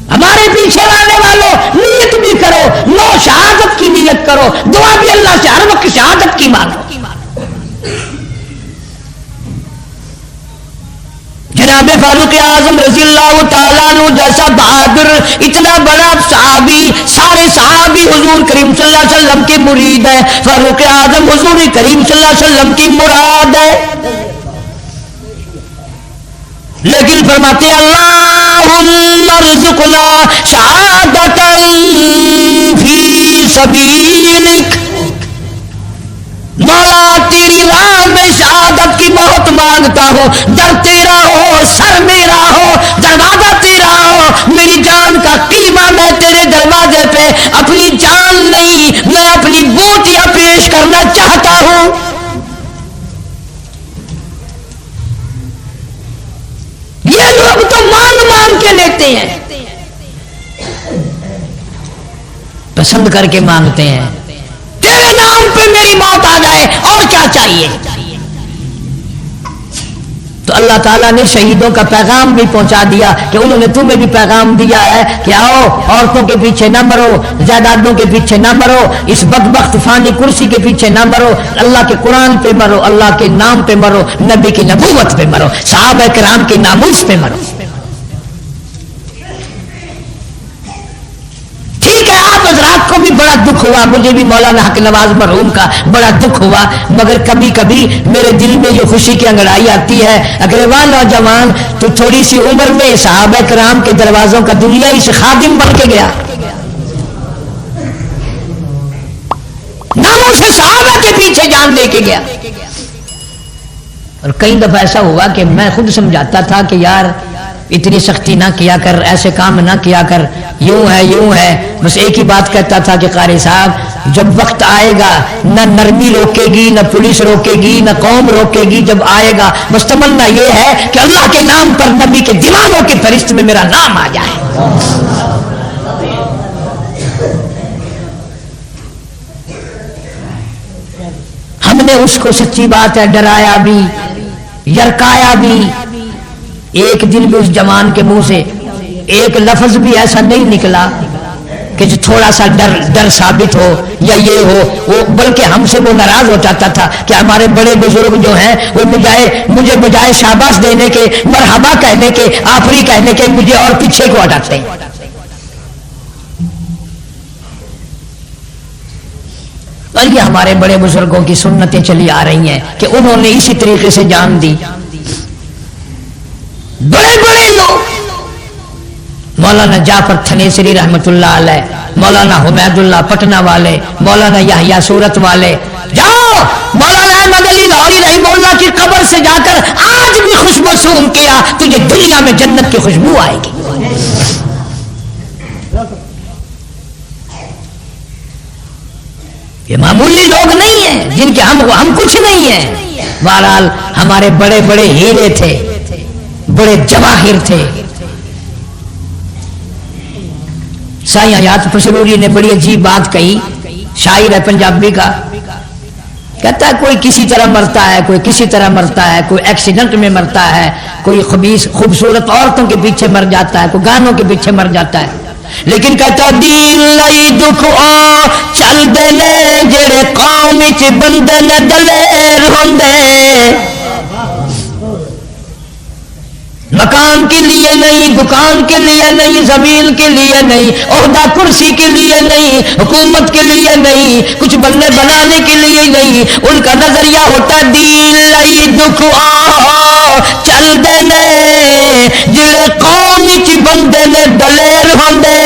ہمارے پیچھے آنے والوں نیت بھی کرو، نو شہادت کی نیت کرو، دعا بھی اللہ سے ہر وقت شہادت کی مانگو۔ جناب فاروق اعظم رضی اللہ تعالیٰ عنہ جیسا بہادر، اتنا بڑا صحابی، سارے صحابی حضور کریم صلی اللہ علیہ وسلم کے مرید ہیں، فاروق اعظم حضور کریم صلی اللہ علیہ وسلم کی مراد ہے، لیکن فرماتے ہیں اللہم ارزقنا شہادۃ فی سبیلک، مولا تیری راہ میں شہادت کی بہت مانگتا ہوں، در تیرا ہو، سر میرا ہو، دروازہ تیرا ہو، میری جان کا قیمہ میں تیرے دروازے پہ اپنی جان نہیں، میں اپنی بوٹیاں پیش کرنا چاہتا ہوں۔ یہ لوگ تو مانگ مانگ کے لیتے ہیں، پسند کر کے مانگتے ہیں، تیرے نام پہ میری موت آ جائے اور کیا چاہیے۔ تو اللہ تعالیٰ نے شہیدوں کا پیغام بھی پہنچا دیا کہ انہوں نے تمہیں بھی پیغام دیا ہے کہ آؤ عورتوں کے پیچھے نہ مرو، جائیدادوں کے پیچھے نہ مرو، اس بدبخت فانی کرسی کے پیچھے نہ مرو، اللہ کے قرآن پہ مرو، اللہ کے نام پہ مرو، نبی کی نبوت پہ مرو، صحابہ کرام کے ناموس پہ مرو۔ ٹھیک ہے، آپ حضرات کو بھی بڑا دکھ ہوا، مجھے بھی مولانا حق نواز مرحوم کا بڑا دکھ ہوا، مگر کبھی کبھی میرے دل میں جو خوشی کی انگڑائی آتی ہے، اگر وہ نوجوان تو تھوڑی سی عمر میں صحابہ کرام کے دروازوں کا دنیا سے خادم بن کے گیا، ناموں سے صحابہ کے پیچھے جان دے کے گیا۔ اور کئی دفعہ ایسا ہوا کہ میں خود سمجھاتا تھا کہ یار اتنی سختی نہ کیا کر، ایسے کام نہ کیا کر، یوں ہے، بس ایک ہی بات کہتا تھا کہ قاری صاحب جب وقت آئے گا نہ نرمی روکے گی، نہ پولیس روکے گی، نہ قوم روکے گی، جب آئے گا بس تمنا یہ ہے کہ اللہ کے نام پر نبی کے دیوانوں کی فہرست میں میرا نام آ جائے۔ ہم نے اس کو سچی بات ہے ڈرایا بھی، یرکایا بھی، ایک دن بھی اس جوان کے منہ سے ایک لفظ بھی ایسا نہیں نکلا کہ جو تھوڑا سا ڈر ثابت ہو یا یہ ہو، وہ بلکہ ہم سے وہ ناراض ہو جاتا تھا کہ ہمارے بڑے بزرگ جو ہیں وہ مجھے بجائے شاباش دینے کے، مرحبا کہنے کے، آفری کہنے کے، مجھے اور پیچھے کو ہٹاتے ہیں۔ بلکہ ہمارے بڑے بزرگوں کی سنتیں چلی آ رہی ہیں کہ انہوں نے اسی طریقے سے جان دی۔ بڑے بڑے لوگ، مولانا جعفر تھنیسری رحمت اللہ علیہ، مولانا حمید اللہ پٹنہ والے، مولانا یحییٰ سورت والے، جاؤ مولانا احمد علی لاہوری رحمہ اللہ کی قبر سے جا کر آج بھی خوشبو سونگ کیا، تجھے دنیا میں جنت کی خوشبو آئے گی۔ یہ معمولی لوگ نہیں ہیں جن کے ہم کچھ نہیں ہیں۔ بہرحال ہمارے بڑے بڑے ہیرے تھے، بڑے جواہر تھے۔ سائیں حیات پسروری نے بڑی عجیب بات کہی، شاعر ہے پنجابی کا، کہتا ہے کوئی کسی طرح مرتا ہے، کوئی کسی طرح مرتا ہے، کوئی ایکسیڈنٹ میں مرتا ہے، کوئی خوبصورت عورتوں کے پیچھے مر جاتا ہے، کوئی گانوں کے پیچھے مر جاتا ہے، لیکن کہتا دین لئی دکھ چل دے جڑے قوم وچ بندے نے دلیر ہوندے، مکان کے لیے نہیں، دکان کے لیے نہیں، زمین کے لیے نہیں، عہدہ کرسی کے لیے نہیں، حکومت کے لیے نہیں، کچھ بننے بنانے کے لیے نہیں، ان کا نظریہ ہوتا دین لئی دکھ چل دے جڑے قوم وچ بندے نے دلیر ہوندے،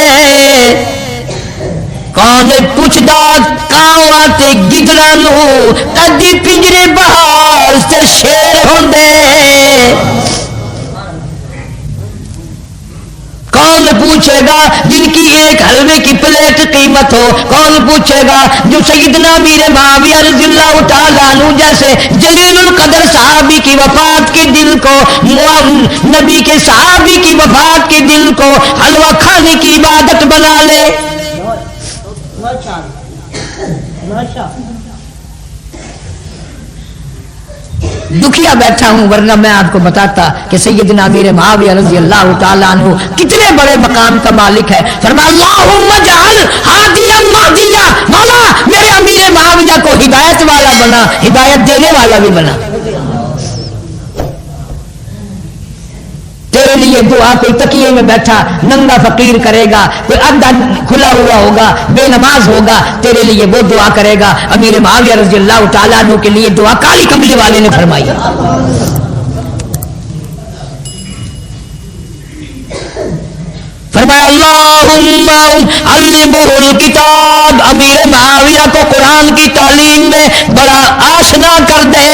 کون پوچھدا کاواں تے گدڑاں نوں کدی پنجرے بہار تے شیر ہوندے، کون پوچھے گا جن کی ایک حلوے کی پلیٹ قیمت ہو؟ کون پوچھے گا جو سیدنا امیر معاویہ رضی اللہ تعالیٰ عنہ جیسے جلیل القدر صحابی کی وفات کے دن کو، نبی کے صحابی کی وفات کے دن کو حلوہ کھانے کی عبادت بنا لے؟ دکھیا بیٹھا ہوں، ورنہ میں آپ کو بتاتا کہ سیدنا امیر معاویہ رضی اللہ تعالیٰ عنہ کتنے بڑے مقام کا مالک ہے۔ فرمایا اللہم اجعل ہادیا مہدیا، مولا میرے امیر معاویہ کو ہدایت والا بنا، ہدایت دینے والا بھی بنا۔ تیرے لیے دعا کوئی تکیے میں بیٹھا ننگا فقیر کرے گا، کوئی ادھا کھلا ہوا ہوگا بے نماز ہوگا، تیرے لیے وہ دعا کرے گا۔ امیر معاویہ رضی اللہ تعالیٰ عنہ کے لیے دعا کالی کملی والے نے فرمائی۔ فرمایا اللہم علمہ الکتاب، امیر معاویہ کو قرآن کی تعلیم میں بڑا آشنا کر دے۔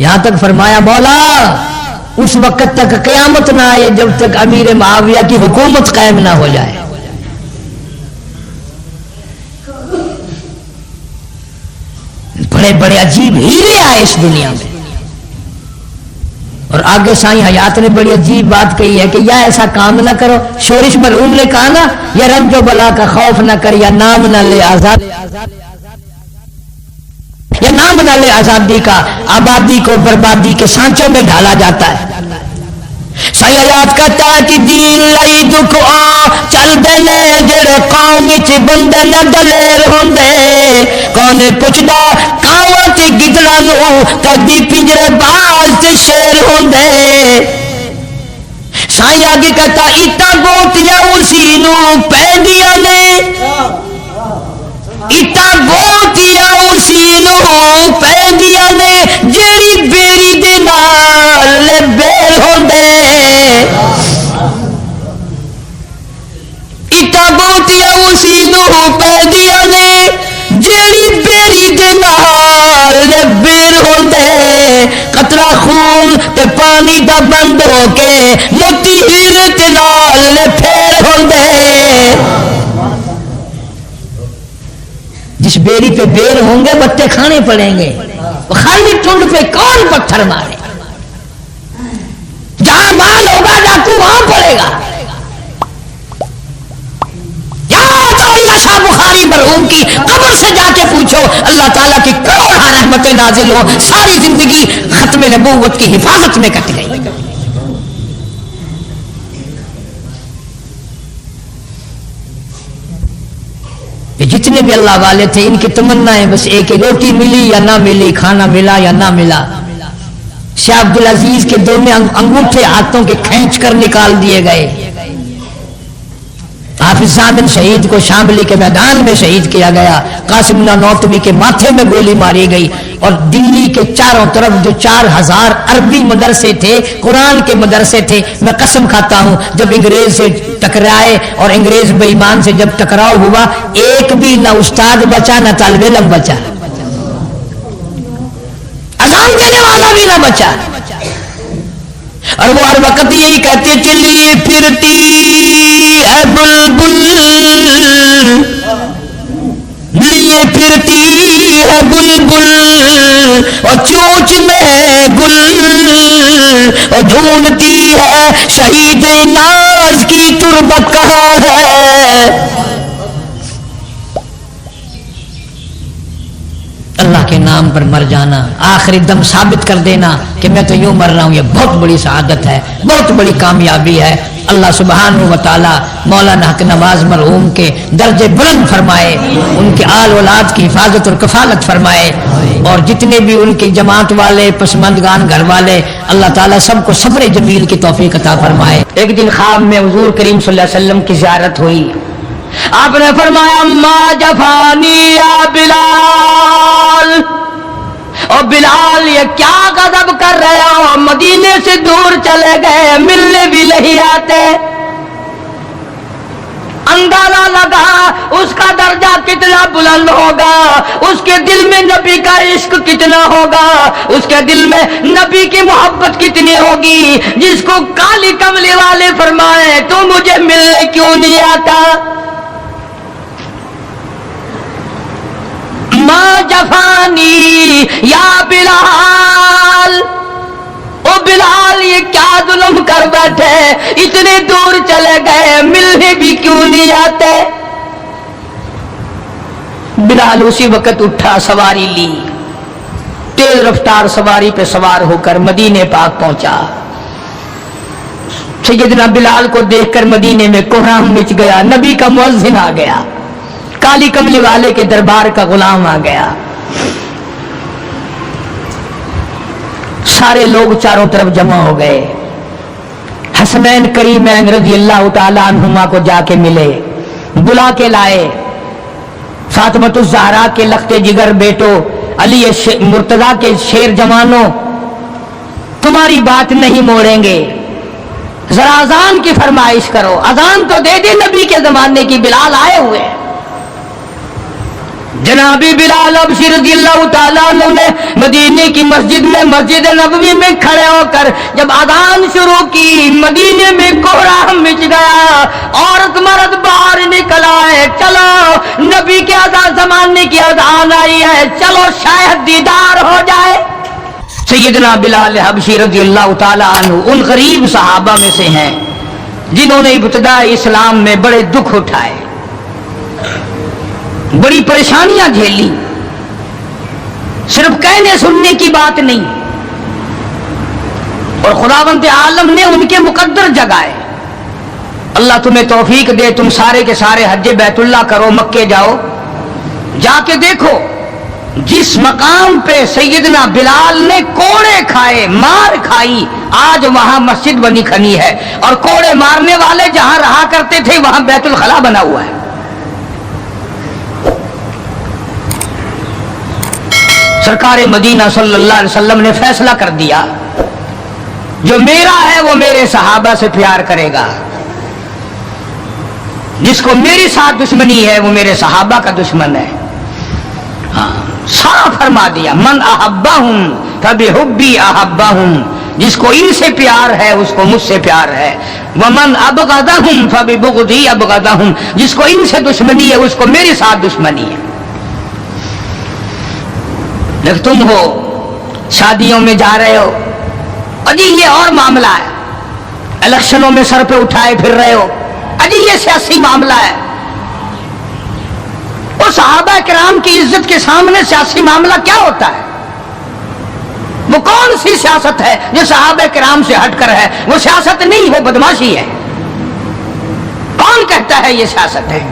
یہاں تک فرمایا مولا اس وقت تک قیامت نہ آئے جب تک امیر معاویہ کی حکومت قائم نہ ہو جائے۔ بڑے بڑے عجیب ہیرے آئے اس دنیا میں۔ اور آگے سائیں حیات نے بڑی عجیب بات کہی ہے کہ یا ایسا کام نہ کرو، شورش ملعون نے کہا نا، یا رنج و بلا کا خوف نہ کر، یا نام نہ لے آزاد، یا نام نہ لے آزادی کا، آبادی کو بربادی کے سانچوں میں ڈالا جاتا ہے۔ سائیں حیات کہتا ہے کہ دین لئی دکھ آ چل دینے جڑے قوم وچ بندے نہ دلیر ہوندے، کون پوچھدا کاواں تے گدڑاں نوں کدی پنجرے باز تے شیر ہوندے۔ سائیں آگے کہتا اٹا گوتیاں اسی نوں پیندیاں نے، اٹا گوتیاں اسی نوں پیندیاں نے، جیڑی بیری دے نال بیر ہوندے۔ اٹا گوتیاں اسی نوں پیندیاں نے، جیڑی بیری دے نال بیر ہوندے۔ قطرہ خون تے پانی دا بند ہو کے موتی ہیرے تے نال پھیر ہوندے۔ جس بیری پہ بیر ہوں گے بتے کھانے پڑیں گے، خالی ٹھنڈ پہ کون پتھر مارے؟ جہاں مال ہوگا ڈاکو وہاں پڑے گا۔ شاہ بخاری مرحوم کی قبر سے جا کے پوچھو، اللہ تعالیٰ کی کروڑ رحمتیں نازل ہو، ساری زندگی ختم نبوت کی حفاظت میں کٹ گئی۔ جتنے بھی اللہ والے تھے ان کی تمنائیں بس ایک ہی، روٹی ملی یا نہ ملی، کھانا ملا یا نہ ملا۔ شاہ عبدالعزیز کے دونوں انگوٹھے ہاتھوں کے کھینچ کر نکال دیے گئے۔ حافظ صاحب شہید کو شاملی کے میدان میں شہید کیا گیا، قاسم نانوتوی کے ماتھے میں گولی ماری گئی، اور دلی کے چاروں طرف جو 4000 عربی مدرسے تھے، قرآن کے مدرسے تھے، میں قسم کھاتا ہوں جب انگریز سے ٹکرائے اور انگریز بے ایمان سے جب ٹکراؤ ہوا، ایک بھی نہ استاد بچا نہ طالب علم بچا، اذان دینے والا بھی نہ بچا۔ اور وہ ہر وقت یہی کہتے چلی پھرتی ہے بلبل، لیے پھرتی ہے بلبل، اور چونچ میں گل، اور ڈھونڈتی ہے شہید ناز کی تربت کہاں ہے۔ اللہ کے نام پر مر جانا، آخری دم ثابت کر دینا کہ میں تو یوں مر رہا ہوں، یہ بہت بڑی سعادت ہے، بہت بڑی کامیابی ہے۔ اللہ سبحانہ و تعالی مولانا حق نواز مرحوم کے درجے بلند فرمائے، ان کے آل اولاد کی حفاظت اور کفالت فرمائے، اور جتنے بھی ان کی جماعت والے پسماندگان گھر والے، اللہ تعالیٰ سب کو صبر جمیل کی توفیق عطا فرمائے۔ ایک دن خواب میں حضور کریم صلی اللہ علیہ وسلم کی زیارت ہوئی، آپ نے فرمایا ما جفانی یا بلال، اور بلال یہ کیا غضب کر رہے ہو، مدینے سے دور چلے گئے، ملنے بھی نہیں آتے۔ اندازہ لگا اس کا درجہ کتنا بلند ہوگا، اس کے دل میں نبی کا عشق کتنا ہوگا، اس کے دل میں نبی کی محبت کتنی ہوگی، جس کو کالی کملی والے فرمائے تو مجھے ملنے کیوں نہیں آتا؟ ما جفانی یا بلال، او بلال یہ کیا ظلم کر بیٹھے، اتنے دور چلے گئے ملنے بھی کیوں نہیں آتے؟ بلال اسی وقت اٹھا، سواری لی، تیز رفتار سواری پہ سوار ہو کر مدینے پاک پہنچا۔ سیدنا بلال کو دیکھ کر مدینے میں کوہرام مچ گیا، نبی کا مؤذن آ گیا، کالی کملی والے کے دربار کا غلام آ گیا۔ سارے لوگ چاروں طرف جمع ہو گئے، حسنین کریمین رضی اللہ تعالی عنہما کو جا کے ملے، بلا کے لائے، فاطمۃ الزہرا کے لخت جگر بیٹو، علی مرتضیٰ کے شیر جوانوں، تمہاری بات نہیں موڑیں گے، ذرا اذان کی فرمائش کرو، اذان تو دے دے، نبی کے زمانے کی بلال آئے ہوئے ہیں۔ جنابی بلال حبشی رضی اللہ تعالیٰ عنہ نے مدینے کی مسجد میں، مسجد نبوی میں کھڑے ہو کر جب اذان شروع کی، مدینے میں کوہرام مچ گیا، عورت مرد باہر نکل آئے، چلو نبی کے اذان زمانے کی اذان آئی ہے، چلو شاید دیدار ہو جائے۔ سیدنا بلال حبشی رضی اللہ تعالیٰ عنہ ان غریب صحابہ میں سے ہیں جنہوں نے ابتدا اسلام میں بڑے دکھ اٹھائے، بڑی پریشانیاں جھیلی، صرف کہنے سننے کی بات نہیں، اور خداوند عالم نے ان کے مقدر جگائے۔ اللہ تمہیں توفیق دے، تم سارے کے سارے حج بیت اللہ کرو، مکے جاؤ، جا کے دیکھو جس مقام پہ سیدنا بلال نے کوڑے کھائے، مار کھائی، آج وہاں مسجد بنی کھنی ہے، اور کوڑے مارنے والے جہاں رہا کرتے تھے وہاں بیت الخلا بنا ہوا ہے۔ سرکار مدینہ صلی اللہ علیہ وسلم نے فیصلہ کر دیا، جو میرا ہے وہ میرے صحابہ سے پیار کرے گا، جس کو میرے ساتھ دشمنی ہے وہ میرے صحابہ کا دشمن ہے۔ ہاں صاف فرما دیا، من احبہم فبحبی احبہم، جس کو ان سے پیار ہے اس کو مجھ سے پیار ہے، ومن ابغضہم فببغضی ابغضہم، جس کو ان سے دشمنی ہے اس کو میرے ساتھ دشمنی ہے۔ جب تم ہو شادیوں میں جا رہے ہو، اجی یہ اور معاملہ ہے، الیکشنوں میں سر پہ اٹھائے پھر رہے ہو، اجی یہ سیاسی معاملہ ہے، اور صحابہ کرام کی عزت کے سامنے سیاسی معاملہ کیا ہوتا ہے؟ وہ کون سی سیاست ہے جو صحابہ کرام سے ہٹ کر ہے؟ وہ سیاست نہیں، وہ بدماشی ہے۔ کون کہتا ہے یہ سیاست ہے؟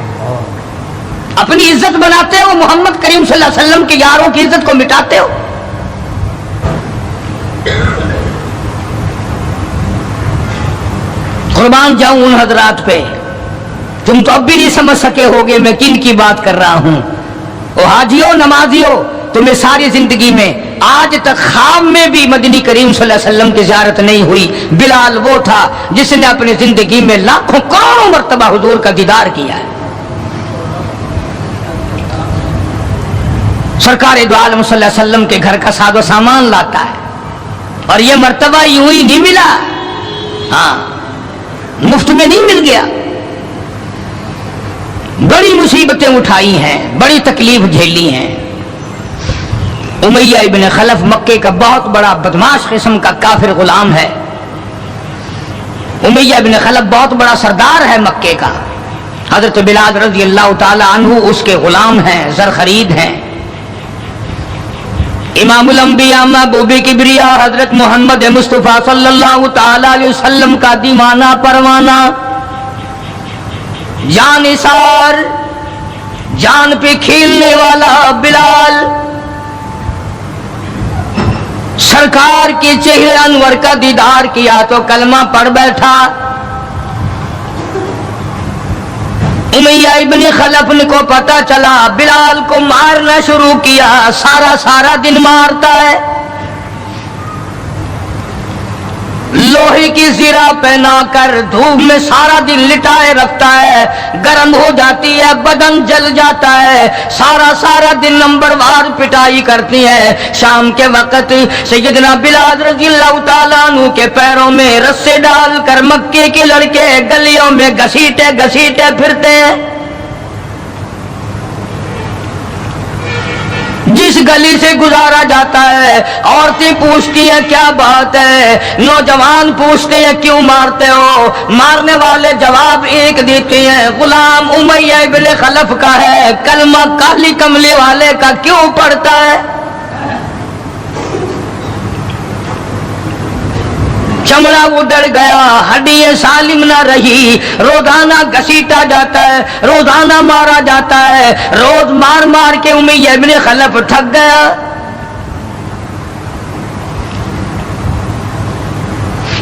اپنی عزت بناتے ہو، محمد کریم صلی اللہ علیہ وسلم کے یاروں کی عزت کو مٹاتے ہو۔ قربان جاؤں ان حضرات پہ، تم تو اب بھی نہیں سمجھ سکے ہوگے میں کن کی بات کر رہا ہوں۔ او حاجیوں، نمازیوں، تمہیں ساری زندگی میں آج تک خواب میں بھی مدنی کریم صلی اللہ علیہ وسلم کی زیارت نہیں ہوئی۔ بلال وہ تھا جس نے اپنی زندگی میں لاکھوں کروڑوں مرتبہ حضور کا دیدار کیا ہے۔ سرکار دو عالم صلی اللہ علیہ وسلم کے گھر کا ساز و سامان لاتا ہے، اور یہ مرتبہ یوں ہی نہیں ملا، ہاں مفت میں نہیں مل گیا، بڑی مصیبتیں اٹھائی ہیں، بڑی تکلیف جھیلی ہیں۔ امیہ ابن خلف مکے کا بہت بڑا بدماش قسم کا کافر غلام ہے۔ امیہ ابن خلف بہت بڑا سردار ہے مکے کا، حضرت بلال رضی اللہ تعالی عنہ اس کے غلام ہیں، زر خرید ہیں۔ امام الانبیاء محبوب کبریا حضرت محمد مصطفیٰ صلی اللہ تعالی علیہ وسلم کا دیوانہ پروانہ، جان نثار، جان پہ کھیلنے والا بلال، سرکار کے چہرے انور کا دیدار کیا تو کلمہ پڑھ بیٹھا۔ امیہ ابن خلف کو پتا چلا، بلال کو مارنا شروع کیا، سارا دن مارتا ہے۔ لوہے کی زرہ پہنا کر دھوپ میں سارا دن لٹائے رکھتا ہے، گرم ہو جاتی ہے، بدن جل جاتا ہے، سارا دن نمبر وار پٹائی کرتی ہے۔ شام کے وقت سیدنا بلال رضی اللہ تعالیٰ عنہ کے پیروں میں رسے ڈال کر مکے کے لڑکے گلیوں میں گھسیٹے پھرتے ہیں۔ جس گلی سے گزارا جاتا ہے عورتیں پوچھتی ہیں کیا بات ہے، نوجوان پوچھتے ہیں کیوں مارتے ہو، مارنے والے جواب ایک دیتے ہیں، غلام امیہ ابن خلف کا ہے، کلمہ کالی کملی والے کا کیوں پڑھتا ہے؟ چمڑا اڑ گیا، ہڈیاں سالم نہ رہی، روزانہ گھسیٹا جاتا ہے، روزانہ مارا جاتا ہے، روز مار کے امیہ ابن خلف تھک گیا۔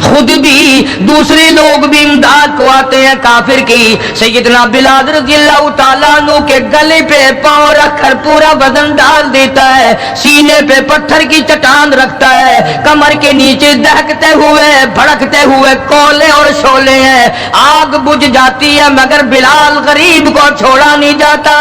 خود بھی دوسرے لوگ بھی امداد کو آتے ہیں کافر کی۔ سیدنا بلال رضی اللہ تعالیٰ عنہ کے گلے پہ پاؤں رکھ کر پورا بدن ڈال دیتا ہے، سینے پہ پتھر کی چٹان رکھتا ہے، کمر کے نیچے دہکتے ہوئے بھڑکتے ہوئے کولے اور شعلے ہیں، آگ بجھ جاتی ہے مگر بلال غریب کو چھوڑا نہیں جاتا۔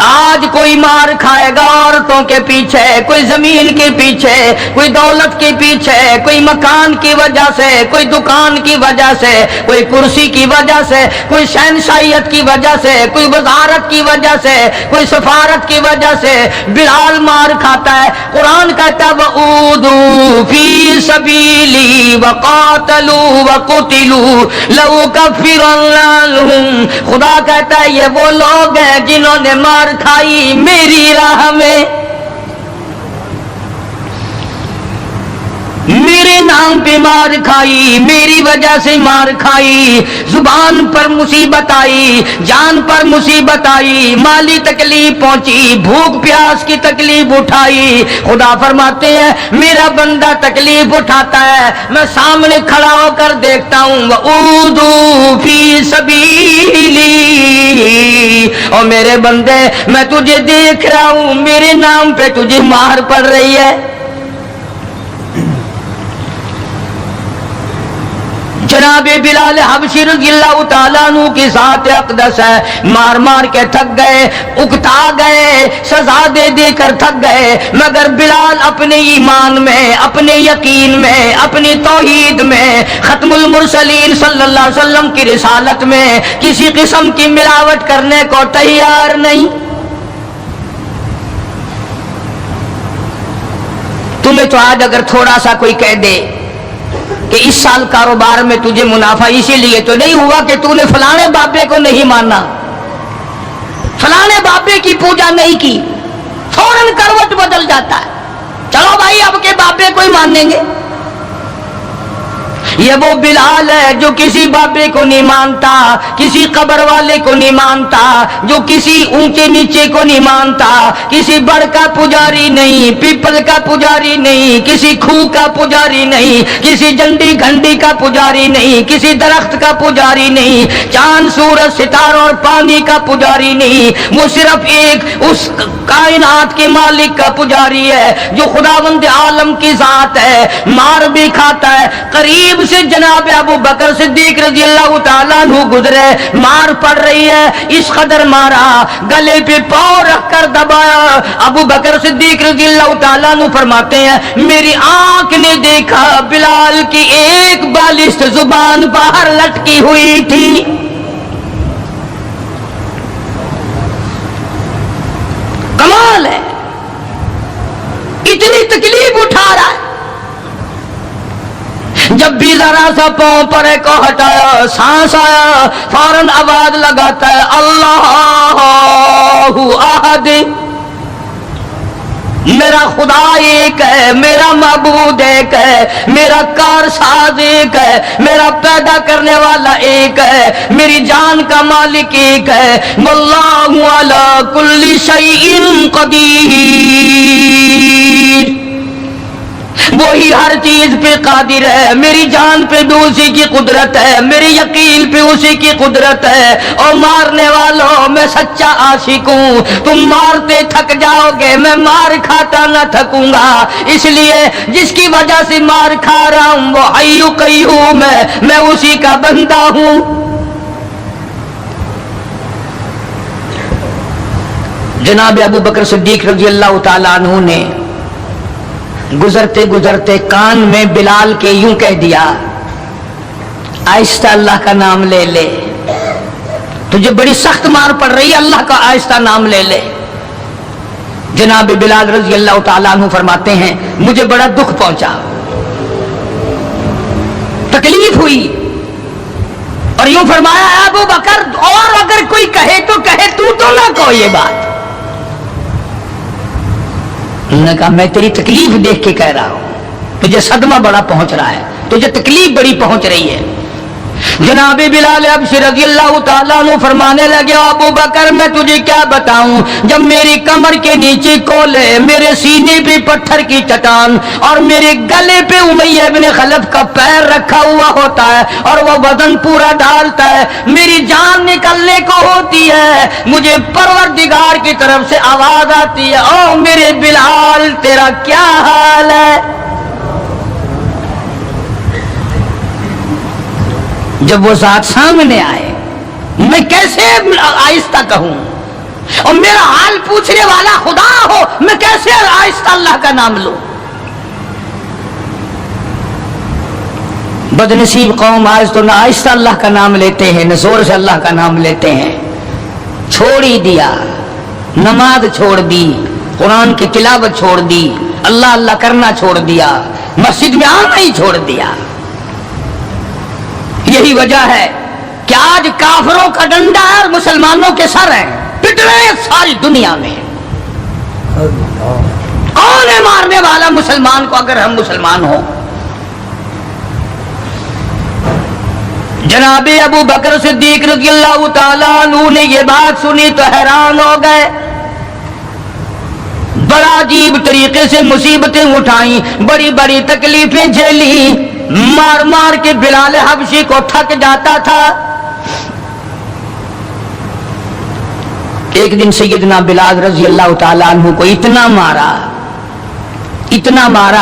آج کوئی مار کھائے گا عورتوں کے پیچھے، کوئی زمین کے پیچھے، کوئی دولت کے پیچھے، کوئی مکان کی وجہ سے، کوئی دکان کی وجہ سے، کوئی کرسی کی وجہ سے، کوئی شہنشاہیت کی وجہ سے، کوئی وزارت کی وجہ سے، کوئی سفارت کی وجہ سے بلال مار کھاتا ہے۔ قرآن کہتا ہے وَأُوذُوا فِي سَبِيلِي وَقَاتَلُوا وَقُتِلُوا لَأُكَفِّرَنَّ عَنْهُمْ، خدا کہتا ہے یہ وہ لوگ ہیں جنہوں نے مار کھائی میری راہ میں، میرے نام پہ مار کھائی، میری وجہ سے مار کھائی، زبان پر مصیبت آئی، جان پر مصیبت آئی، مالی تکلیف پہنچی، بھوک پیاس کی تکلیف اٹھائی۔ خدا فرماتے ہیں میرا بندہ تکلیف اٹھاتا ہے، میں سامنے کھڑا ہو کر دیکھتا ہوں وَأُوذُوا فِي سَبِيلِي، اور میرے بندے میں تجھے دیکھ رہا ہوں، میرے نام پہ تجھے مار پڑ رہی ہے۔ جناب بلال حبشی رضی اللہ تعالیٰ عنہ کی ذات اقدس ہے، مار کے تھک گئے، اکتا گئے، سزا دے کر تھک گئے، مگر بلال اپنے ایمان میں، اپنے یقین میں، اپنی توحید میں، ختم المرسلین صلی اللہ علیہ وسلم کی رسالت میں کسی قسم کی ملاوٹ کرنے کو تیار نہیں۔ تمہیں تو آج اگر تھوڑا سا کوئی کہہ دے کہ اس سال کاروبار میں تجھے منافع اسی لیے تو نہیں ہوا کہ تو نے فلانے بابے کو نہیں مانا، فلانے بابے کی پوجا نہیں کی، فوراً کروٹ بدل جاتا ہے، چلو بھائی اب کے بابے کو ہی مانیں گے۔ یہ وہ بلال ہے جو کسی بابے کو نہیں مانتا، کسی قبر والے کو نہیں مانتا، جو کسی اونچے نیچے کو نہیں مانتا، کسی بڑ کا پجاری نہیں، پیپل کا پجاری نہیں، کسی کھو کا پجاری نہیں، کسی جنڈی گھنڈی کا پجاری نہیں، کسی درخت کا پجاری نہیں، چاند سورج ستاروں اور پانی کا پجاری نہیں، وہ صرف ایک اس کائنات کے مالک کا پجاری ہے جو خداوند عالم کی ذات ہے، مار بھی کھاتا ہے۔ قریب سے جناب ابو بکر صدیق رضی اللہ تعالیٰ عنہ گزرے، مار پڑ رہی ہے، اس قدر مارا، گلے پہ پاؤں رکھ کر دبایا۔ ابو بکر صدیق رضی اللہ تعالیٰ عنہ فرماتے ہیں میری آنکھ نے دیکھا بلال کی ایک بالشت زبان باہر لٹکی ہوئی تھی۔ کمال ہے، اتنی تکلیف اٹھا رہا ہے، جب بھی ذرا سا پاؤں پر کو ہٹایا، سانس آیا، فوراً آواز لگاتا ہے اللہ احد، میرا خدا ایک ہے، میرا معبود ایک ہے، میرا کارساز ایک ہے، میرا پیدا کرنے والا ایک ہے، میری جان کا مالک ایک ہے، واللہ علی کل شیء قدیر، وہی ہر چیز پہ قادر ہے، میری جان پہ بھی اسی کی قدرت ہے، میری یقین پہ اسی کی قدرت ہے۔ اور مارنے والوں میں سچا عاشق ہوں، تم مارتے تھک جاؤ گے، میں مار کھاتا نہ تھکوں گا، اس لیے جس کی وجہ سے مار کھا رہا ہوں وہ حی قیوم ہے، میں اسی کا بندہ ہوں۔ جناب ابو بکر صدیق رضی اللہ تعالیٰ عنہ نے گزرتے گزرتے کان میں بلال کے یوں کہہ دیا، آہستہ اللہ کا نام لے لے، تجھے بڑی سخت مار پڑ رہی ہے، اللہ کا آہستہ نام لے لے۔ جناب بلال رضی اللہ تعالیٰ عنہ فرماتے ہیں مجھے بڑا دکھ پہنچا، تکلیف ہوئی، اور یوں فرمایا ابو بکر اور اگر کوئی کہے تو کہے، تو نہ کہو یہ بات۔ انہوں نے کہا میں تیری تکلیف دیکھ کے کہہ رہا ہوں، تجھے صدمہ بڑا پہنچ رہا ہے، تجھے تکلیف بڑی پہنچ رہی ہے۔ جناب بلال حبشی رضی اللہ تعالیٰ عنہ فرمانے لگے ابو بکر میں تجھے کیا بتاؤں، جب میری کمر کے نیچے کولے، میرے سینے پہ پتھر کی چٹان اور میرے گلے پہ امیہ بن خلف کا پیر رکھا ہوا ہوتا ہے اور وہ وزن پورا ڈالتا ہے، میری جان نکلنے کو ہوتی ہے، مجھے پروردگار کی طرف سے آواز آتی ہے او میرے بلال تیرا کیا حال ہے؟ جب وہ ذات سامنے آئے میں کیسے آہستہ کہوں، اور میرا حال پوچھنے والا خدا ہو میں کیسے آہستہ اللہ کا نام لوں؟ بدنصیب قوم آج تو نہ آہستہ اللہ کا نام لیتے ہیں نہ زور سے اللہ کا نام لیتے ہیں، چھوڑ ہی دیا، نماز چھوڑ دی، قرآن کی تلاوت چھوڑ دی، اللہ اللہ کرنا چھوڑ دیا، مسجد میں آنا ہی چھوڑ دیا۔ یہی وجہ ہے کہ آج کافروں کا ڈنڈا ہے اور مسلمانوں کے سر ہیں، پٹ رہے ہیں ساری دنیا میں۔ کون ہے مارنے والا مسلمان کو اگر ہم مسلمان ہوں؟ جناب ابو بکر صدیق رضی اللہ تعالیٰ عنہ نے یہ بات سنی تو حیران ہو گئے، بڑا عجیب طریقے سے مصیبتیں اٹھائیں، بڑی بڑی تکلیفیں جھیلی، مار مار کے بلال حبشی کو تھک جاتا تھا۔ ایک دن سیدنا بلال رضی اللہ تعالیٰ عنہ کو اتنا مارا،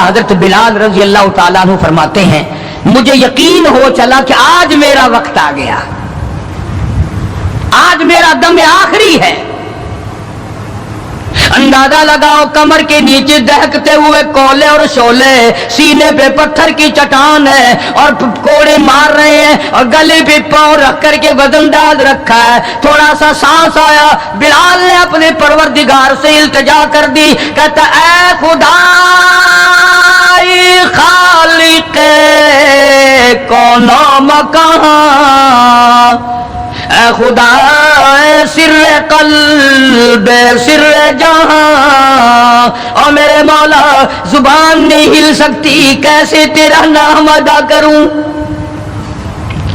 حضرت بلال رضی اللہ تعالیٰ عنہ فرماتے ہیں مجھے یقین ہو چلا کہ آج میرا وقت آ گیا، آج میرا دم آخری ہے۔ اندازہ لگاؤ کمر کے نیچے دہکتے ہوئے کولے اور شولے، سینے پہ پتھر کی چٹان ہے اور کوڑے مار رہے ہیں اور گلے پہ پاؤں رکھ کر کے وزن ڈال رکھا ہے۔ تھوڑا سا سانس آیا، بلال نے اپنے پروردگار سے التجا کر دی، کہتا اے خدا خالق کون و مکان، اے خدا سر قلب سر جہاں، اور میرے مولا زبان نہیں ہل سکتی، کیسے تیرا نام ادا کروں؟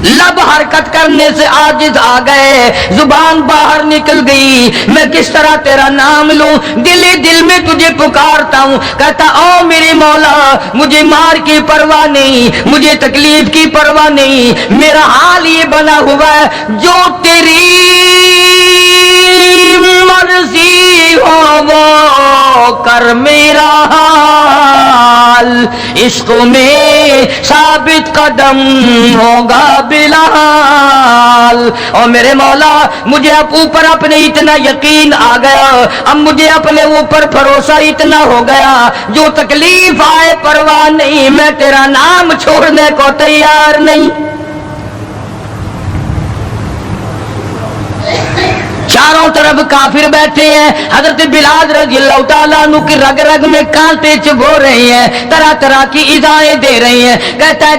لب حرکت کرنے سے عاجز آ گئے، زبان باہر نکل گئی، میں کس طرح تیرا نام لوں؟ دل ہی دل میں تجھے پکارتا ہوں، کہتا او میرے مولا مجھے مار کی پرواہ نہیں، مجھے تکلیف کی پرواہ نہیں، میرا حال یہ بنا ہوا ہے جو تیری مرضی ہو وہ کر میرا حال، عشق میں ثابت قدم ہوگا بلال۔ اور میرے مولا مجھے اب اوپر اپنے اتنا یقین آ گیا، اب مجھے اپنے اوپر بھروسہ اتنا ہو گیا، جو تکلیف آئے پرواہ نہیں، میں تیرا نام چھوڑنے کو تیار نہیں۔ چاروں طرف کافر بیٹھے ہیں، حضرت بلال رضی اللہ تعالیٰ عنہ کی رگ رگ میں کانٹے چبھو رہے ہیں، طرح طرح کی ایذائیں دے رہے ہیں، کہتا ہے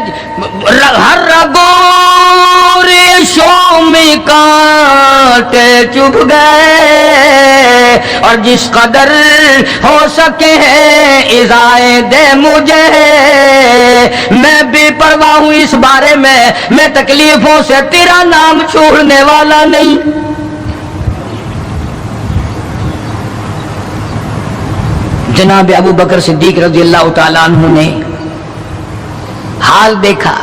ہر رگوں ریشوں میں کانٹے چبھ گئے، اور جس قدر ہو سکے ہیں ایذائیں دے مجھے، میں بے پرواہ ہوں اس بارے میں تکلیفوں سے تیرا نام چھوڑنے والا نہیں۔ جناب ابو بکر صدیق رضی اللہ تعالیٰ عنہ نے حال دیکھا.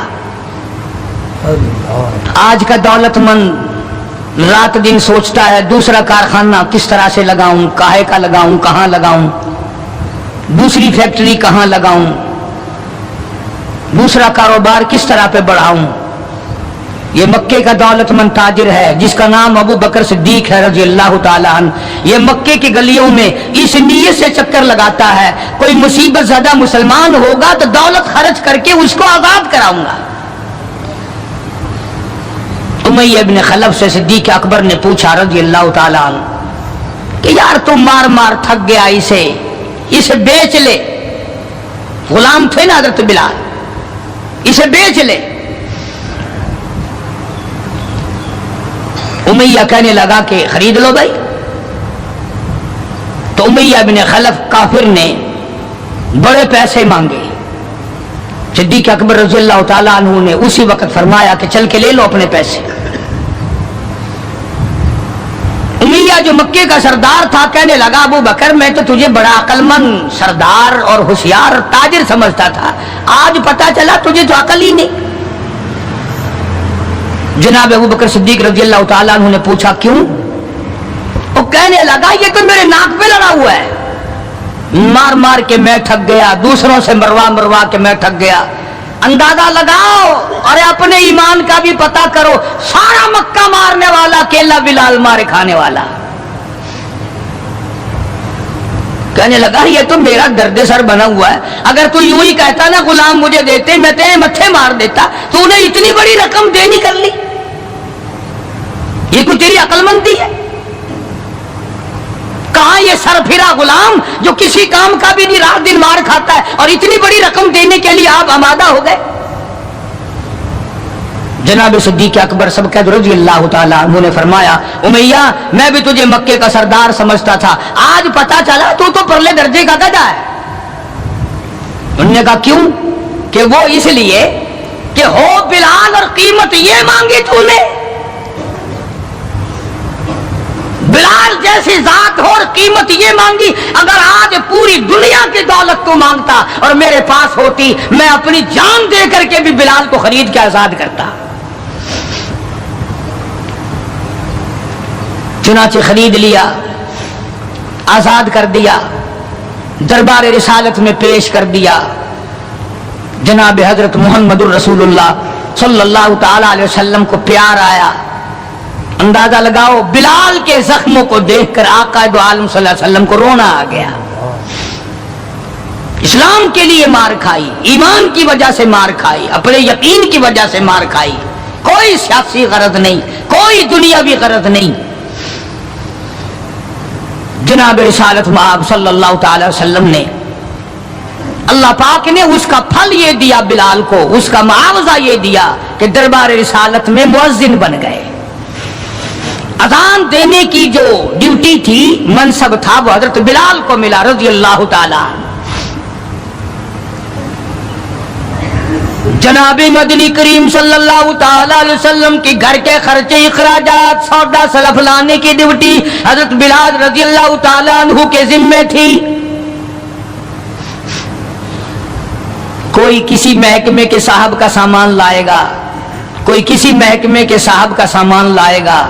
آج کا دولت مند رات دن سوچتا ہے دوسرا کارخانہ کس طرح سے لگاؤں, کاہے کا لگاؤں, کہاں لگاؤں, دوسری فیکٹری کہاں لگاؤں, دوسرا کاروبار کس طرح پہ بڑھاؤں. یہ مکے کا دولت مند تاجر ہے جس کا نام ابو بکر صدیق ہے رضی اللہ تعالیٰ عنہ. یہ مکے کی گلیوں میں اس نیت سے چکر لگاتا ہے کوئی مصیبت زدہ مسلمان ہوگا تو دولت خرچ کر کے اس کو آزاد کراؤں گا. امیہ ابن خلف سے صدیق اکبر نے پوچھا رضی اللہ تعالیٰ عنہ کہ یار تم مار مار تھک گیا, اسے بیچ لے. غلام تھے نا حضرت بلال, اسے بیچ لے. امیہ کہنے لگا کہ خرید لو بھائی. تو امیہ ابن خلف کافر نے بڑے پیسے مانگے. صدیق اکبر رضی اللہ تعالیٰ عنہ نے اسی وقت فرمایا کہ چل کے لے لو اپنے پیسے. امیہ جو مکے کا سردار تھا کہنے لگا ابو بکر میں تو تجھے بڑا عقل مند سردار اور ہوشیار تاجر سمجھتا تھا, آج پتا چلا تجھے تو عقل ہی نہیں. جناب ابو بکر صدیق رضی اللہ تعالیٰ عنہ نے پوچھا کیوں؟ وہ کہنے لگا یہ تو میرے ناک پہ لڑا ہوا ہے, مار مار کے میں تھک گیا, دوسروں سے مروا مروا کے میں تھک گیا. اندازہ لگاؤ اور اپنے ایمان کا بھی پتہ کرو, سارا مکہ مارنے والا اکیلا بلال مارے کھانے والا. کہنے لگا یہ تو میرا درد سر بنا ہوا ہے, اگر تو یوں ہی کہتا نا غلام مجھے دیتے میں تیرے متھے مار دیتا, تو انہیں اتنی بڑی رقم دینی کر لی, یہ کوئی تیری عقل مندی ہے؟ کہاں یہ سر پھرا غلام جو کسی کام کا بھی نہیں رات دن مار کھاتا ہے اور اتنی بڑی رقم دینے کے لیے آپ آمادہ ہو گئے. جناب صدیق اکبر سب کے رضی اللہ تعالیٰ عنہ نے فرمایا امیہ میں بھی تجھے مکے کا سردار سمجھتا تھا, آج پتا چلا تو پرلے درجے کا گدھا ہے. انہوں نے کہا کیوں؟ کہ وہ اس لیے کہ ہو بلال اور قیمت یہ مانگی تو نے, بلال جیسی ذات ہو اور قیمت یہ مانگی. اگر آج پوری دنیا کی دولت تو مانگتا اور میرے پاس ہوتی میں اپنی جان دے کر کے بھی بلال کو خرید کے آزاد کرتا. چنانچہ خرید لیا, آزاد کر دیا, دربار رسالت میں پیش کر دیا. جناب حضرت محمد الرسول اللہ صلی اللہ تعالی علیہ وسلم کو پیار آیا. اندازہ لگاؤ بلال کے زخموں کو دیکھ کر آقا دو عالم صلی اللہ علیہ وسلم کو رونا آ گیا. اسلام کے لیے مار کھائی, ایمان کی وجہ سے مار کھائی, اپنے یقین کی وجہ سے مار کھائی, کوئی سیاسی غرض نہیں, کوئی دنیاوی غرض نہیں. جناب رسالت مآب صلی اللہ تعالی وسلم نے اللہ پاک نے اس کا پھل یہ دیا بلال کو, اس کا معاوضہ یہ دیا کہ دربار رسالت میں مؤذن بن گئے. اذان دینے کی جو ڈیوٹی تھی, منصب تھا, وہ حضرت بلال کو ملا رضی اللہ تعالی. جناب مدنی کریم صلی اللہ تعالی علیہ وسلم کی گھر کے خرچے اخراجات سودا سلف لانے کی ڈیوٹی حضرت بلال رضی اللہ تعالی عنہ کے ذمے تھی. کوئی کسی محکمے کے صاحب کا سامان لائے گا, کوئی کسی محکمے کے صاحب کا سامان لائے گا,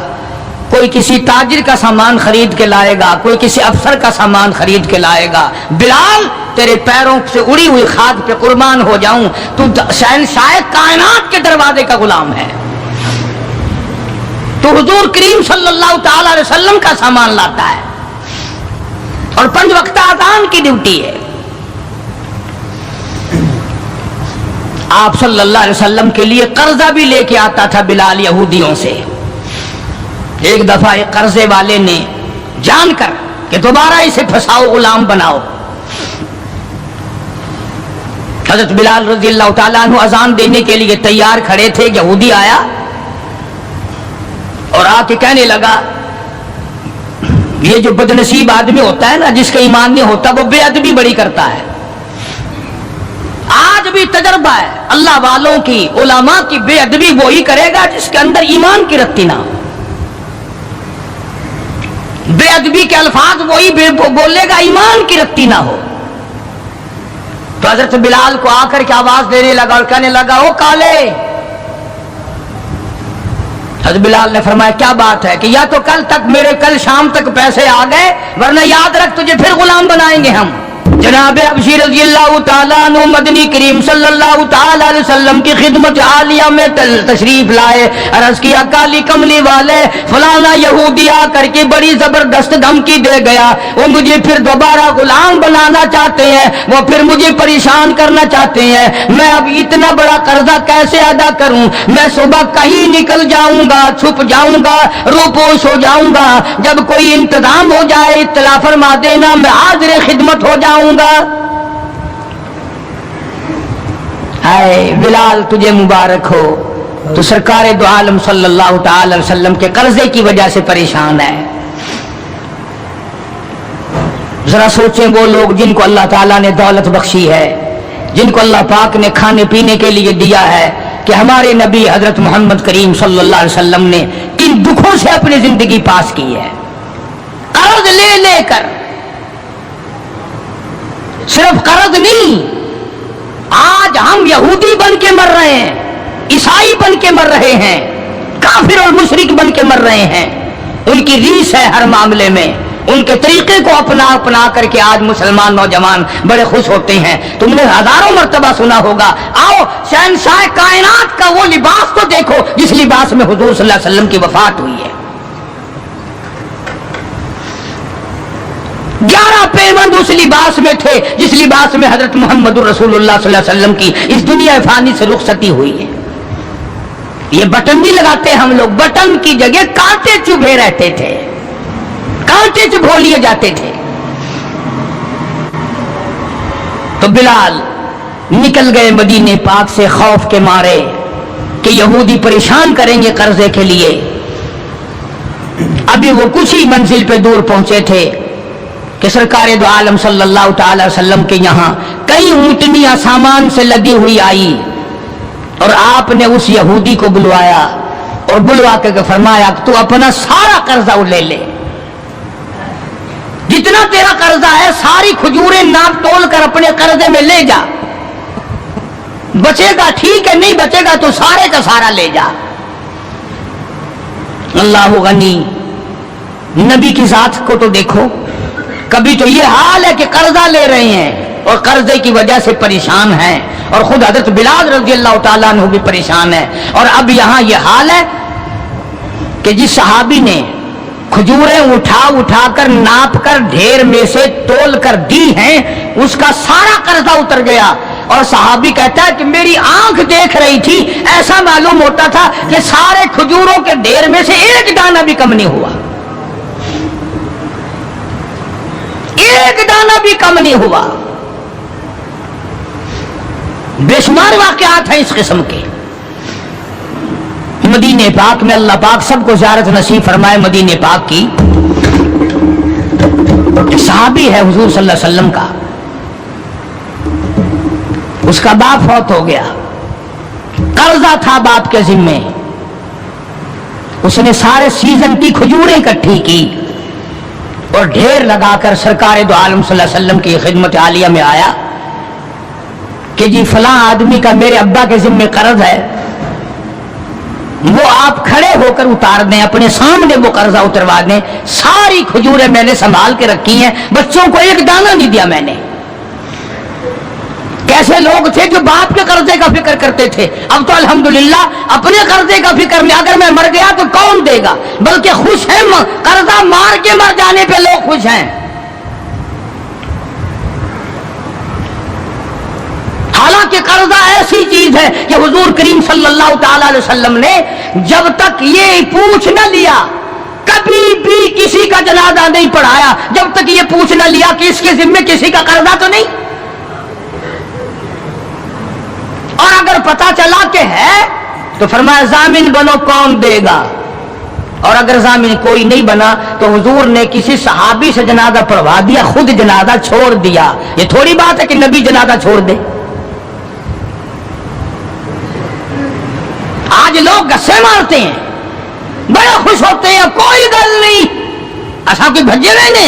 کوئی کسی تاجر کا سامان خرید کے لائے گا, کوئی کسی افسر کا سامان خرید کے لائے گا. بلال تیرے پیروں سے اڑی ہوئی خاک پہ قربان ہو جاؤں, تو شہنشاہ کائنات کے دروازے کا غلام ہے, تو حضور کریم صلی اللہ تعالی علیہ وسلم کا سامان لاتا ہے اور 5 وقت اذان کی ڈیوٹی ہے. آپ صلی اللہ علیہ وسلم کے لیے قرضہ بھی لے کے آتا تھا بلال یہودیوں سے. ایک دفعہ ایک قرضے والے نے جان کر کہ دوبارہ اسے پھنساؤ, غلام بناؤ, حضرت بلال رضی اللہ تعالیٰ عنہ اذان دینے کے لیے تیار کھڑے تھے. یہودی آیا اور آ کے کہنے لگا یہ جو بدنصیب آدمی ہوتا ہے نا, جس کا ایمان نہیں ہوتا, وہ بے ادبی بڑی کرتا ہے. آج بھی تجربہ ہے اللہ والوں کی, علماء کی, بے ادبی وہی کرے گا جس کے اندر ایمان کی رتی نہ ہو. بے ادبی کے الفاظ وہی بولے گا ایمان کی رتی نہ ہو. تو تو حضرت بلال کو آ کر کے آواز دینے لگا اور کہنے لگا او کالے. حضرت بلال نے فرمایا کیا بات ہے؟ کہ یا تو کل شام تک پیسے آ گئے ورنہ یاد رکھ تجھے پھر غلام بنائیں گے ہم. جناب ابشی رضی اللہ تعالیٰ عنہ مدنی کریم صلی اللہ تعالیٰ علیہ وسلم کی خدمت عالیہ میں تشریف لائے. عرض کیا کالی کملی والے فلانا یہودی آ کر کے بڑی زبردست دھمکی دے گیا, وہ مجھے پھر دوبارہ غلام بنانا چاہتے ہیں, وہ پھر مجھے پریشان کرنا چاہتے ہیں. میں اب اتنا بڑا قرضہ کیسے ادا کروں؟ میں صبح کہیں نکل جاؤں گا, چھپ جاؤں گا, روپوش ہو جاؤں گا. جب کوئی انتظام ہو جائے اطلاع فرما دینا, میں حاضر خدمت ہو جاؤں گا. اے بلال تجھے مبارک ہو, تو سرکار دو عالم صلی اللہ تعالی علیہ وسلم کے قرضے کی وجہ سے پریشان ہے. ذرا سوچیں وہ لوگ جن کو اللہ تعالیٰ نے دولت بخشی ہے, جن کو اللہ پاک نے کھانے پینے کے لیے دیا ہے, کہ ہمارے نبی حضرت محمد کریم صلی اللہ علیہ وسلم نے کن دکھوں سے اپنی زندگی پاس کی ہے. قرض لے لے کر, صرف قرض نہیں, آج ہم یہودی بن کے مر رہے ہیں, عیسائی بن کے مر رہے ہیں, کافر اور مشرک بن کے مر رہے ہیں. ان کی ریس ہے ہر معاملے میں, ان کے طریقے کو اپنا کر کے آج مسلمان نوجوان بڑے خوش ہوتے ہیں. تم نے ہزاروں مرتبہ سنا ہوگا, آؤ شہنشاہ کائنات کا وہ لباس تو دیکھو جس لباس میں حضور صلی اللہ علیہ وسلم کی وفات ہوئی ہے. 11 پیوند اس لباس میں تھے جس لباس میں حضرت محمد رسول اللہ صلی اللہ علیہ وسلم کی اس دنیا فانی سے رخصتی ہوئی ہے. یہ بٹن نہیں لگاتے ہم لوگ, بٹن کی جگہ کانٹے چبھے رہتے تھے, کانٹے چبھو لیے جاتے تھے. تو بلال نکل گئے مدینے پاک سے خوف کے مارے کہ یہودی پریشان کریں گے قرضے کے لیے. ابھی وہ کچھ ہی منزل پہ دور پہنچے تھے کہ سرکار دو عالم صلی اللہ تعالی وسلم کے یہاں کئی اونٹنیاں سامان سے لگی ہوئی آئی, اور آپ نے اس یہودی کو بلوایا اور بلوا کے فرمایا کہ تو اپنا سارا قرضہ لے لے, جتنا تیرا قرضہ ہے ساری کھجوریں ناپ تول کر اپنے قرضے میں لے جا, بچے گا ٹھیک ہے, نہیں بچے گا تو سارے کا سارا لے جا. اللہ غنی, نبی کی ذات کو تو دیکھو, کبھی تو یہ حال ہے کہ قرضہ لے رہے ہیں اور قرضے کی وجہ سے پریشان ہیں, اور خود حضرت بلال رضی اللہ تعالیٰ عنہ بھی پریشان ہے. اور اب یہاں یہ حال ہے کہ جس صحابی نے کھجوریں اٹھا کر ناپ کر ڈھیر میں سے تول کر دی ہیں, اس کا سارا قرضہ اتر گیا. اور صحابی کہتا ہے کہ میری آنکھ دیکھ رہی تھی, ایسا معلوم ہوتا تھا کہ سارے کھجوروں کے ڈھیر میں سے ایک دانہ بھی کم نہیں ہوا, ایک دانہ بھی کم نہیں ہوا. بے شمار واقعات ہیں اس قسم کے. مدینہ پاک میں اللہ پاک سب کو زیارت نصیب فرمائے. مدینہ پاک کی ایک صحابی ہے حضور صلی اللہ علیہ وسلم کا, اس کا باپ فوت ہو گیا, قرضہ تھا باپ کے ذمے. اس نے سارے سیزن کی کھجوریں اکٹھی کی اور ڈھیر لگا کر سرکار دو عالم صلی اللہ علیہ وسلم کی خدمت عالیہ میں آیا کہ جی فلاں آدمی کا میرے ابا کے ذمے قرض ہے, وہ آپ کھڑے ہو کر اتار دیں, اپنے سامنے وہ قرضہ اتروا دیں. ساری کھجوریں میں نے سنبھال کے رکھی ہیں, بچوں کو ایک دانہ نہیں دیا میں نے. کیسے لوگ تھے جو باپ کے قرضے کا فکر کرتے تھے, اب تو الحمدللہ اپنے قرضے کا فکر میں, اگر میں مر گیا تو کون دے گا, بلکہ خوش ہیں, قرضہ مار کے مر جانے پہ لوگ خوش ہیں. حالانکہ قرضہ ایسی چیز ہے کہ حضور کریم صلی اللہ تعالی علیہ وسلم نے جب تک یہ پوچھ نہ لیا, کبھی بھی کسی کا جنازہ نہیں پڑھایا جب تک یہ پوچھ نہ لیا کہ اس کے ذمے کسی کا قرضہ تو نہیں. اور اگر پتا چلا کہ ہے تو فرمایا ضامن بنو, کون دے گا. اور اگر ضامن کوئی نہیں بنا تو حضور نے کسی صحابی سے جنازہ پڑھوا دیا, خود جنازہ چھوڑ دیا. یہ تھوڑی بات ہے کہ نبی جنازہ چھوڑ دے. آج لوگ گسے مارتے ہیں, بڑے خوش ہوتے ہیں, کوئی گل نہیں, ایسا کوئی بھجے رہنے.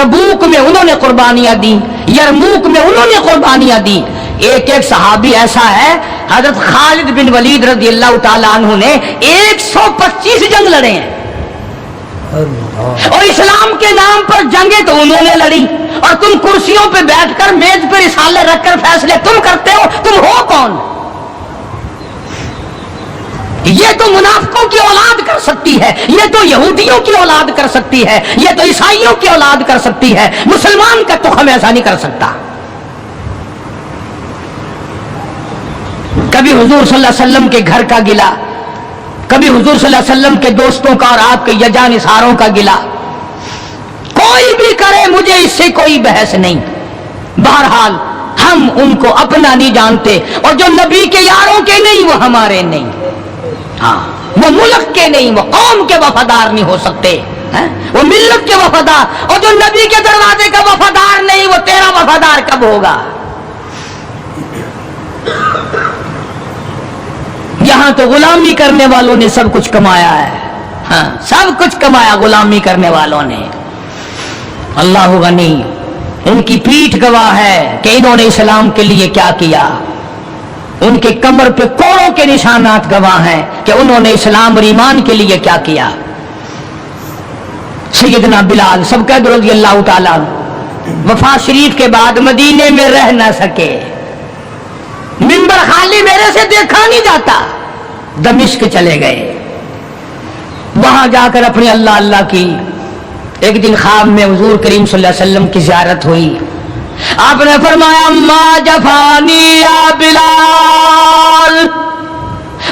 تبوک میں انہوں نے قربانیاں دی، یرموک میں انہوں نے قربانیاں دی۔ ایک ایک صحابی ایسا ہے، حضرت خالد بن ولید رضی اللہ تعالیٰ عنہ نے 125 جنگ لڑے ہیں، اور اسلام کے نام پر جنگیں تو انہوں نے لڑی، اور تم کرسیوں پہ بیٹھ کر میز پر رسالے رکھ کر فیصلے تم کرتے ہو، تم ہو کون؟ یہ تو منافقوں کی اولاد کر سکتی ہے، یہ تو یہودیوں کی اولاد کر سکتی ہے، یہ تو عیسائیوں کی اولاد کر سکتی ہے، مسلمان کا تخم ایسا نہیں کر سکتا۔ کبھی حضور صلی اللہ علیہ وسلم کے گھر کا گلا، کبھی حضور صلی اللہ علیہ وسلم کے دوستوں کا اور آپ کے یجان اثاروں کا گلا، کوئی بھی کرے مجھے اس سے کوئی بحث نہیں، بہرحال ہم ان کو اپنا نہیں جانتے، اور جو نبی کے یاروں کے نہیں وہ ہمارے نہیں، ہاں وہ ملک کے نہیں، وہ قوم کے وفادار نہیں ہو سکتے، وہ ملت کے وفادار، اور جو نبی کے دروازے کا وفادار نہیں وہ تیرا وفادار کب ہوگا؟ یہاں تو غلامی کرنے والوں نے سب کچھ کمایا ہے، ہاں سب کچھ کمایا غلامی کرنے والوں نے۔ اللہ غنی، ان کی پیٹھ گواہ ہے کہ انہوں نے اسلام کے لیے کیا کیا، ان کے کمر پہ کوڑوں کے نشانات گواہ ہیں کہ انہوں نے اسلام اور ایمان کے لیے کیا کیا۔ سیدنا بلال سب قید رضی اللہ تعالیٰ وفات شریف کے بعد مدینے میں رہ نہ سکے، منبر خالی میرے سے دیکھا نہیں جاتا، دمشق چلے گئے، وہاں جا کر اپنی اللہ اللہ کی۔ ایک دن خواب میں حضور کریم صلی اللہ علیہ وسلم کی زیارت ہوئی، آپ نے فرمایا ما جفانی یا بلال،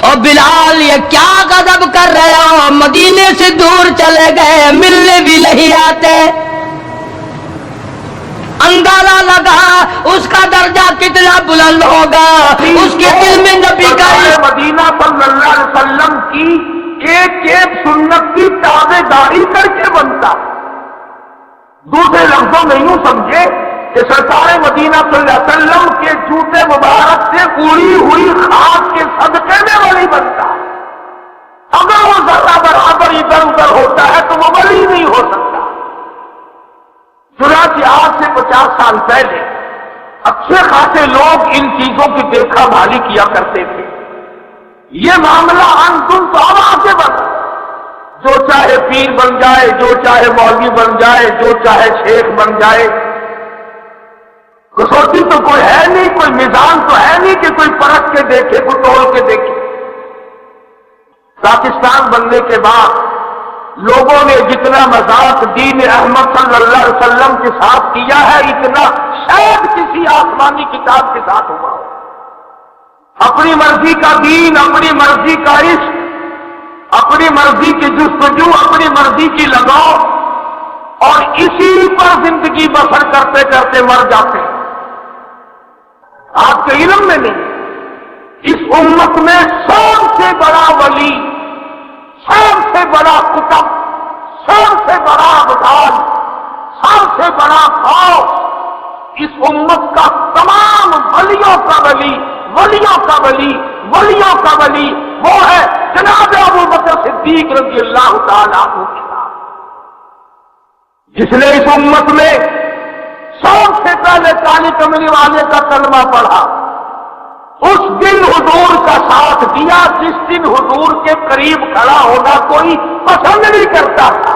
اور بلال یہ کیا غضب کر رہے ہو، مدینے سے دور چلے گئے، ملنے بھی نہیں آتے۔ اندازہ لگا اس کا درجہ کتنا بلند ہوگا، اس کے دل میں نبی کا مدینہ صلی اللہ علیہ وسلم کی ایک ایک سنت کی تابع داری کر کے بنتا۔ دوسرے لفظوں میں یوں سمجھے کہ سرکار مدینہ صلی اللہ علیہ وسلم کے جوتے مبارک سے اڑی ہوئی خاک کے صدقے میں ولی بنتا۔ اگر وہ ذرہ برابر ادھر ادھر ہوتا ہے تو وہ ولی نہیں ہو سکتا۔ چنانچہ آج سے 50 سال پہلے اچھے خاصے لوگ ان چیزوں کی دیکھا بھالی کیا کرتے تھے۔ یہ معاملہ انتم تو اب آگے بڑھا، جو چاہے پیر بن جائے، جو چاہے مولوی بن جائے، جو چاہے شیخ بن جائے، کسوٹی تو کوئی ہے نہیں، کوئی میزان تو ہے نہیں کہ کوئی پرکھ کے دیکھے، کوئی تول کے دیکھے۔ پاکستان بننے کے بعد لوگوں نے جتنا مذاق دین احمد صلی اللہ علیہ وسلم کے ساتھ کیا ہے، اتنا شاید کسی آسمانی کتاب کے ساتھ ہوا ہو۔ اپنی مرضی کا دین، اپنی مرضی کا عشق، اپنی مرضی کی جستجو، اپنی مرضی کی لگاؤ، اور اسی پر زندگی بسر کرتے کرتے مر جاتے ہیں۔ آپ کے علم میں نہیں، اس امت میں سب سے بڑا ولی، سب سے بڑا قطب، سب سے بڑا ابدال، سب سے بڑا خوف، اس امت کا تمام ولیوں کا ولی، ولیوں کا ولی، ولیوں کا ولی وہ ہے جناب ابو بکر صدیق رضی اللہ تعالیٰ عنہ کے ساتھ، جس نے اس امت میں سب سے پہلے کالی کملی والے کا کلمہ پڑھا، اس دن حضور کا ساتھ دیا جس دن حضور کے قریب کھڑا ہونا کوئی پسند نہیں کرتا تھا۔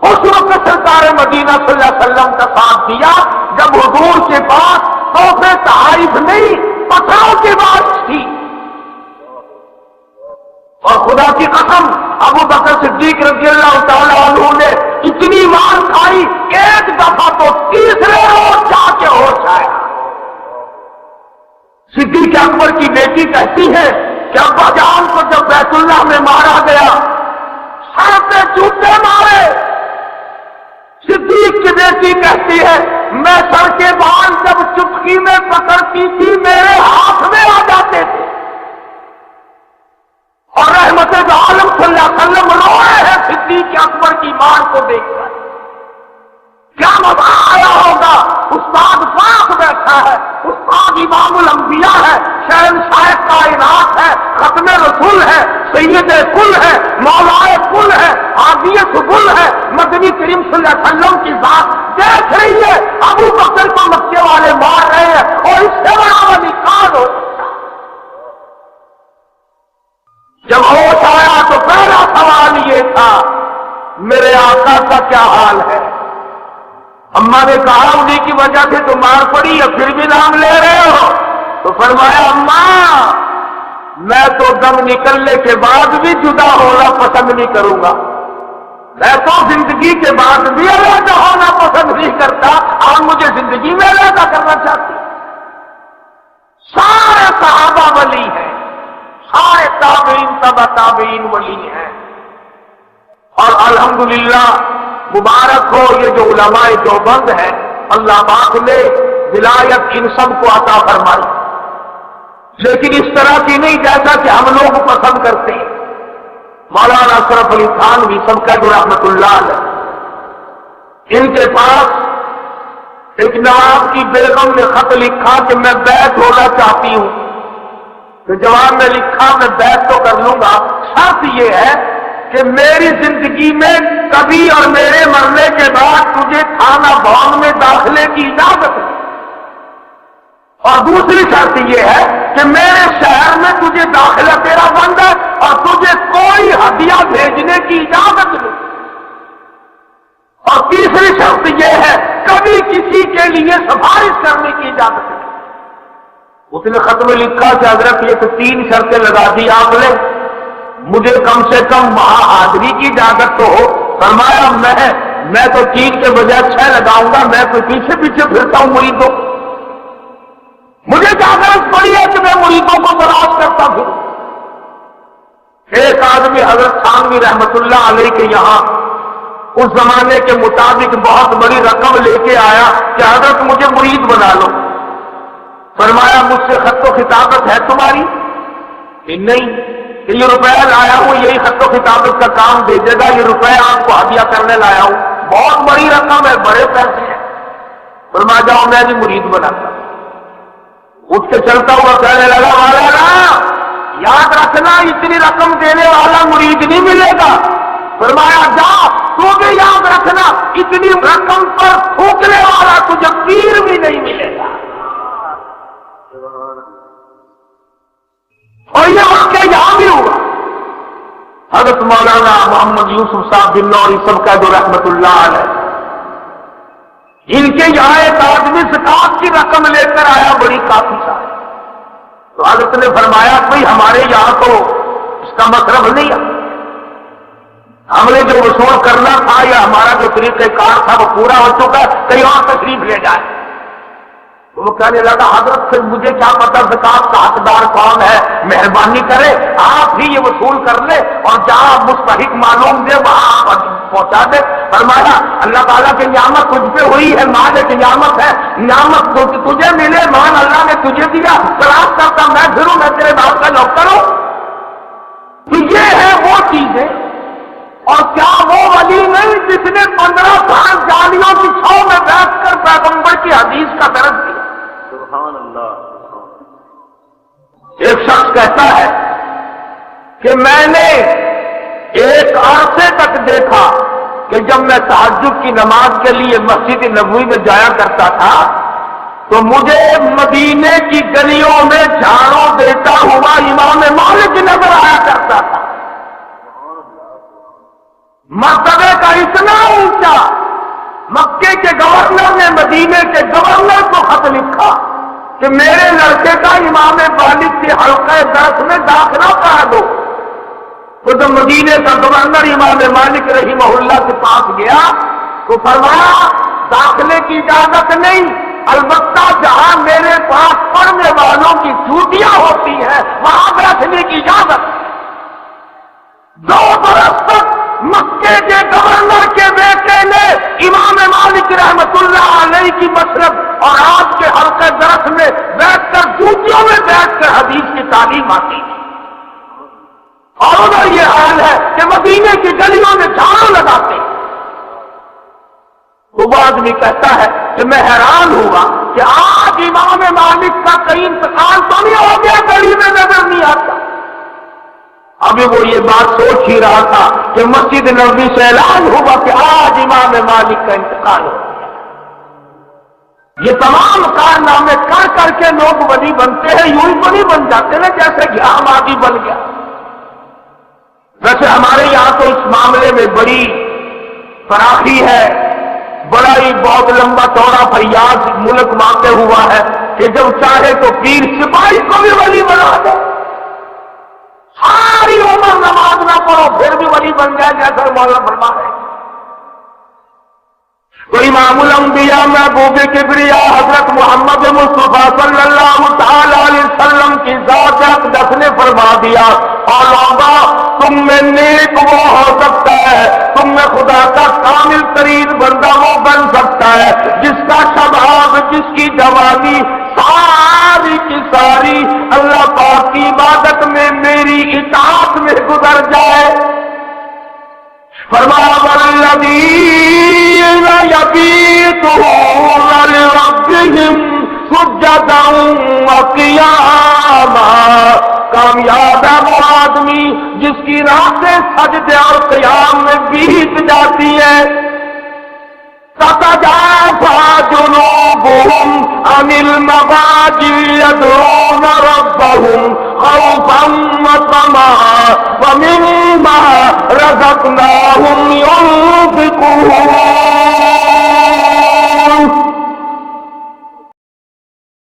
اس وقت سرکار مدینہ صلی اللہ علیہ وسلم کا ساتھ دیا جب حضور کے پاس تحفے تحائف نہیں، پتھروں کی بارش تھی۔ اور خدا کی قسم ابو بکر صدیق رضی اللہ تعالیٰ عنہ نے اتنی مار کھائی، ایک دفعہ تو تیسرے روز جا کے ہوش آیا۔ صدیق اکبر کی بیٹی کہتی ہے کہ ابا جان کو جب بیت اللہ میں مارا گیا سر پہ جوتے مارے۔ صدیق کی بیٹی کہتی ہے میں سر کے بال جب چٹکی میں پکڑتی تھی میرے ہاتھ میں آ جاتے تھے، اور رحمت عالم صلی اللہ علیہ وسلم رو رہے ہیں صدیق اکبر کی مار کو دیکھ کر۔ کیا مزہ آیا ہوگا، استاد پاک بیٹھا ہے، استاد امام الانبیاء ہے، شہنشاہ کائنات ہے، ختم رسول ہے، سید کل ہے، مولا کل ہے، عادیت کل ہے، مدنی کریم صلی اللہ علیہ وسلم کی ذات دیکھ رہی ہے ابو بکر کو مکے والے مار رہے ہیں، اور اس سے بڑا ولی کون ہو سکتا؟ جب ہوش آیا تو پہلا سوال یہ تھا میرے آقا کا کیا حال ہے؟ اماں نے کہا انہیں کی وجہ سے تو مار پڑی ہے پھر بھی نام لے رہے ہو؟ تو فرمایا اماں میں تو دم نکلنے کے بعد بھی جدا ہونا پسند نہیں کروں گا، میں تو زندگی کے بعد بھی علیحدہ ہونا پسند نہیں کرتا، اور مجھے زندگی میں علیحدہ کرنا چاہتی۔ سارے صحابہ ولی ہیں، سارے تابعین تبع تابعین ولی ہیں، اور الحمدللہ مبارک ہو یہ جو علماء دیوبند ہیں، اللہ پاک نے ولایت ان سب کو عطا فرمائی، لیکن اس طرح کی نہیں جیسا کہ ہم لوگ پسند کرتے ہیں۔ مولانا اشرف علی خان بھی سب کا رحمت اللہ علیہ، ان کے پاس ایک نواب کی بیگم نے خط لکھا کہ میں بیعت ہونا چاہتی ہوں، تو جواب میں لکھا میں بیعت تو کر لوں گا، شرط یہ ہے کہ میری زندگی میں کبھی اور میرے مرنے کے بعد تجھے تھانہ بھون میں داخلے کی اجازت ہے، اور دوسری شرط یہ ہے کہ میرے شہر میں تجھے داخلہ تیرا بند ہے اور تجھے کوئی ہدیہ بھیجنے کی اجازت نہیں، اور تیسری شرط یہ ہے کبھی کسی کے لیے سفارش کرنے کی اجازت نہیں۔ اس نے خط میں لکھا کہ حضرت یہ تو 3 شرطیں لگا دی آپ نے، مجھے کم سے کم وہاں حاضری کی اجازت تو ہو۔ فرمایا میں تو 3 کے بجائے 6 لگاؤں گا، میں تو پیچھے پیچھے پھرتا ہوں مریدوں، مجھے اجازت پڑی ہے کہ میں مریدوں کو تلاش کرتا پھروں۔ ایک آدمی حضرت تھانوی رحمت اللہ علیہ کے یہاں اس زمانے کے مطابق بہت بڑی رقم لے کے آیا کہ حضرت مجھے مرید بنا لو۔ فرمایا مجھ سے خط و خطابت ہے تمہاری؟ کہ نہیں، کہ یہ روپیہ لایا ہوں یہی خط و خطابت کا کام بھیجے گا، یہ روپیہ آپ کو ہدیہ کرنے لایا ہوں، بہت بڑی رقم ہے، بڑے پیسے ہیں۔ فرمایا جاؤ میں بھی مرید بناتا ہوں۔ اٹھ کے چلتا ہوا کہنے لگا مولانا یاد رکھنا اتنی رقم دینے والا مرید نہیں ملے گا۔ فرمایا جا تو بھی یاد رکھنا اتنی رقم پر تھوکنے والا تجھے پیر بھی نہیں ملے گا۔ اور یہ واقعہ یہاں بھی ہوا۔ حضرت مولانا محمد یوسف صاحب بن نوری سب کا جو رحمت اللہ علیہ، ان کے یہاں ایک آدمی زکات کی رقم لے کر آیا بڑی کافی ساری، تو حضرت نے فرمایا بھائی ہمارے یہاں تو اس کا مطلب نہیں ہے، ہم نے جو وصول کرنا تھا یا ہمارا جو طریقہ کار تھا وہ پورا ہو چکا ہے، کہیں اور تشریف لے جائے۔ وہ کہنے لگا حضرت پھر مجھے کیا پتا زکات کا حقدار کون ہے، مہربانی کرے آپ ہی یہ وصول کر لے اور جہاں مستحق معلوم دے وہاں آپ پہنچا دے۔ فرمایا اللہ تعالیٰ کی نعمت تجھ پہ ہوئی ہے، مال ایک نعمت ہے، نعمت تجھے ملے، مال اللہ نے تجھے دیا، تلاش کرتا میں پھروں، میں تیرے باپ کا نوکر ہوں۔ تو یہ ہے وہ چیزیں، اور کیا وہ ولی نہیں جس نے 15 سال جالیوں کی چھاؤں میں بیٹھ کر پیغمبر کی حدیث کا درس دیا۔ سبحان اللہ۔ ایک شخص کہتا ہے کہ میں نے ایک عرصے تک دیکھا کہ جب میں تہجد کی نماز کے لیے مسجد نبوی میں جایا کرتا تھا تو مجھے مدینے کی گلیوں میں جھاڑو دیتا ہوا امام مالک نظر آیا کرتا تھا۔ مرتبے کا اتنا اونچا، مکے کے گورنر نے مدینے کے گورنر کو خط لکھا کہ میرے لڑکے کا امام مالک کے حلقہ درس میں داخلہ کرا دو۔ تو جب مدینے کا گورنر امام مالک رحمہ اللہ کے پاس گیا تو فرمایا داخلے کی اجازت نہیں، البتہ جہاں میرے پاس پڑھنے والوں کی چوٹیاں ہوتی ہیں وہاں بیٹھنے کی اجازت۔ 2 برس تک مکے کے گورنر کے بیٹے نے امام مالک رحمت اللہ علیہ کی مشرب اور آپ کے حلقہ درس میں بیٹھ کر چوٹیوں میں بیٹھ کر حدیث کی تعلیم آتی تھی، اور ادھر یہ حال ہے کہ مدینے کی گلیوں میں جھاڑو لگاتے ہیں۔ وہ آدمی کہتا ہے کہ میں حیران ہوا کہ آج امام مالک کا کہیں انتقال تو نہیں ہو گیا، گلی میں نظر نہیں آتا۔ ابھی وہ یہ بات سوچ ہی رہا تھا کہ مسجد نبوی سے اعلان ہوا کہ آج امام مالک کا انتقال ہو گیا۔ یہ تمام کارنامے کر کر کے لوگ ولی بنتے ہیں، یوں ہی تو نہیں بن جاتے نا جیسے کہ عام آدمی بن گیا۔ ویسے ہمارے یہاں تو اس معاملے میں بڑی فراخی ہے، بڑا ہی بہت لمبا چوڑا فیاض ملک واقع ہوا ہے کہ جب چاہے تو پیر سپاہی کو بھی ولی بنا دے، ساری عمر نماز نہ پڑھو پھر بھی ولی بن جائے، جیسا مولانا فرما ہے۔ تو امام الانبیاء محبوب کبریا حضرت محمد مصطفیٰ صلی اللہ تعالی علیہ وسلم کی ذات اقدس نے فرما دیا، اور لوگا تم میں نیک وہ ہو سکتا ہے، تم میں خدا کا کامل ترین بندہ وہ بن سکتا ہے جس کا شباب، جس کی جوانی ساری کی ساری اللہ پاک کی عبادت میں، میری اطاعت میں گزر جائے۔ فرمایا والذین یبیتون لربہم سجدا وقیاما، کامیاب ہے وہ آدمی جس کی راتیں سجدے اور قیام میں بیت جاتی ہیں۔ تتجافى جنوبهم عن المضاجع يدعون ربهم خوفا وطمعا ومما رزقناهم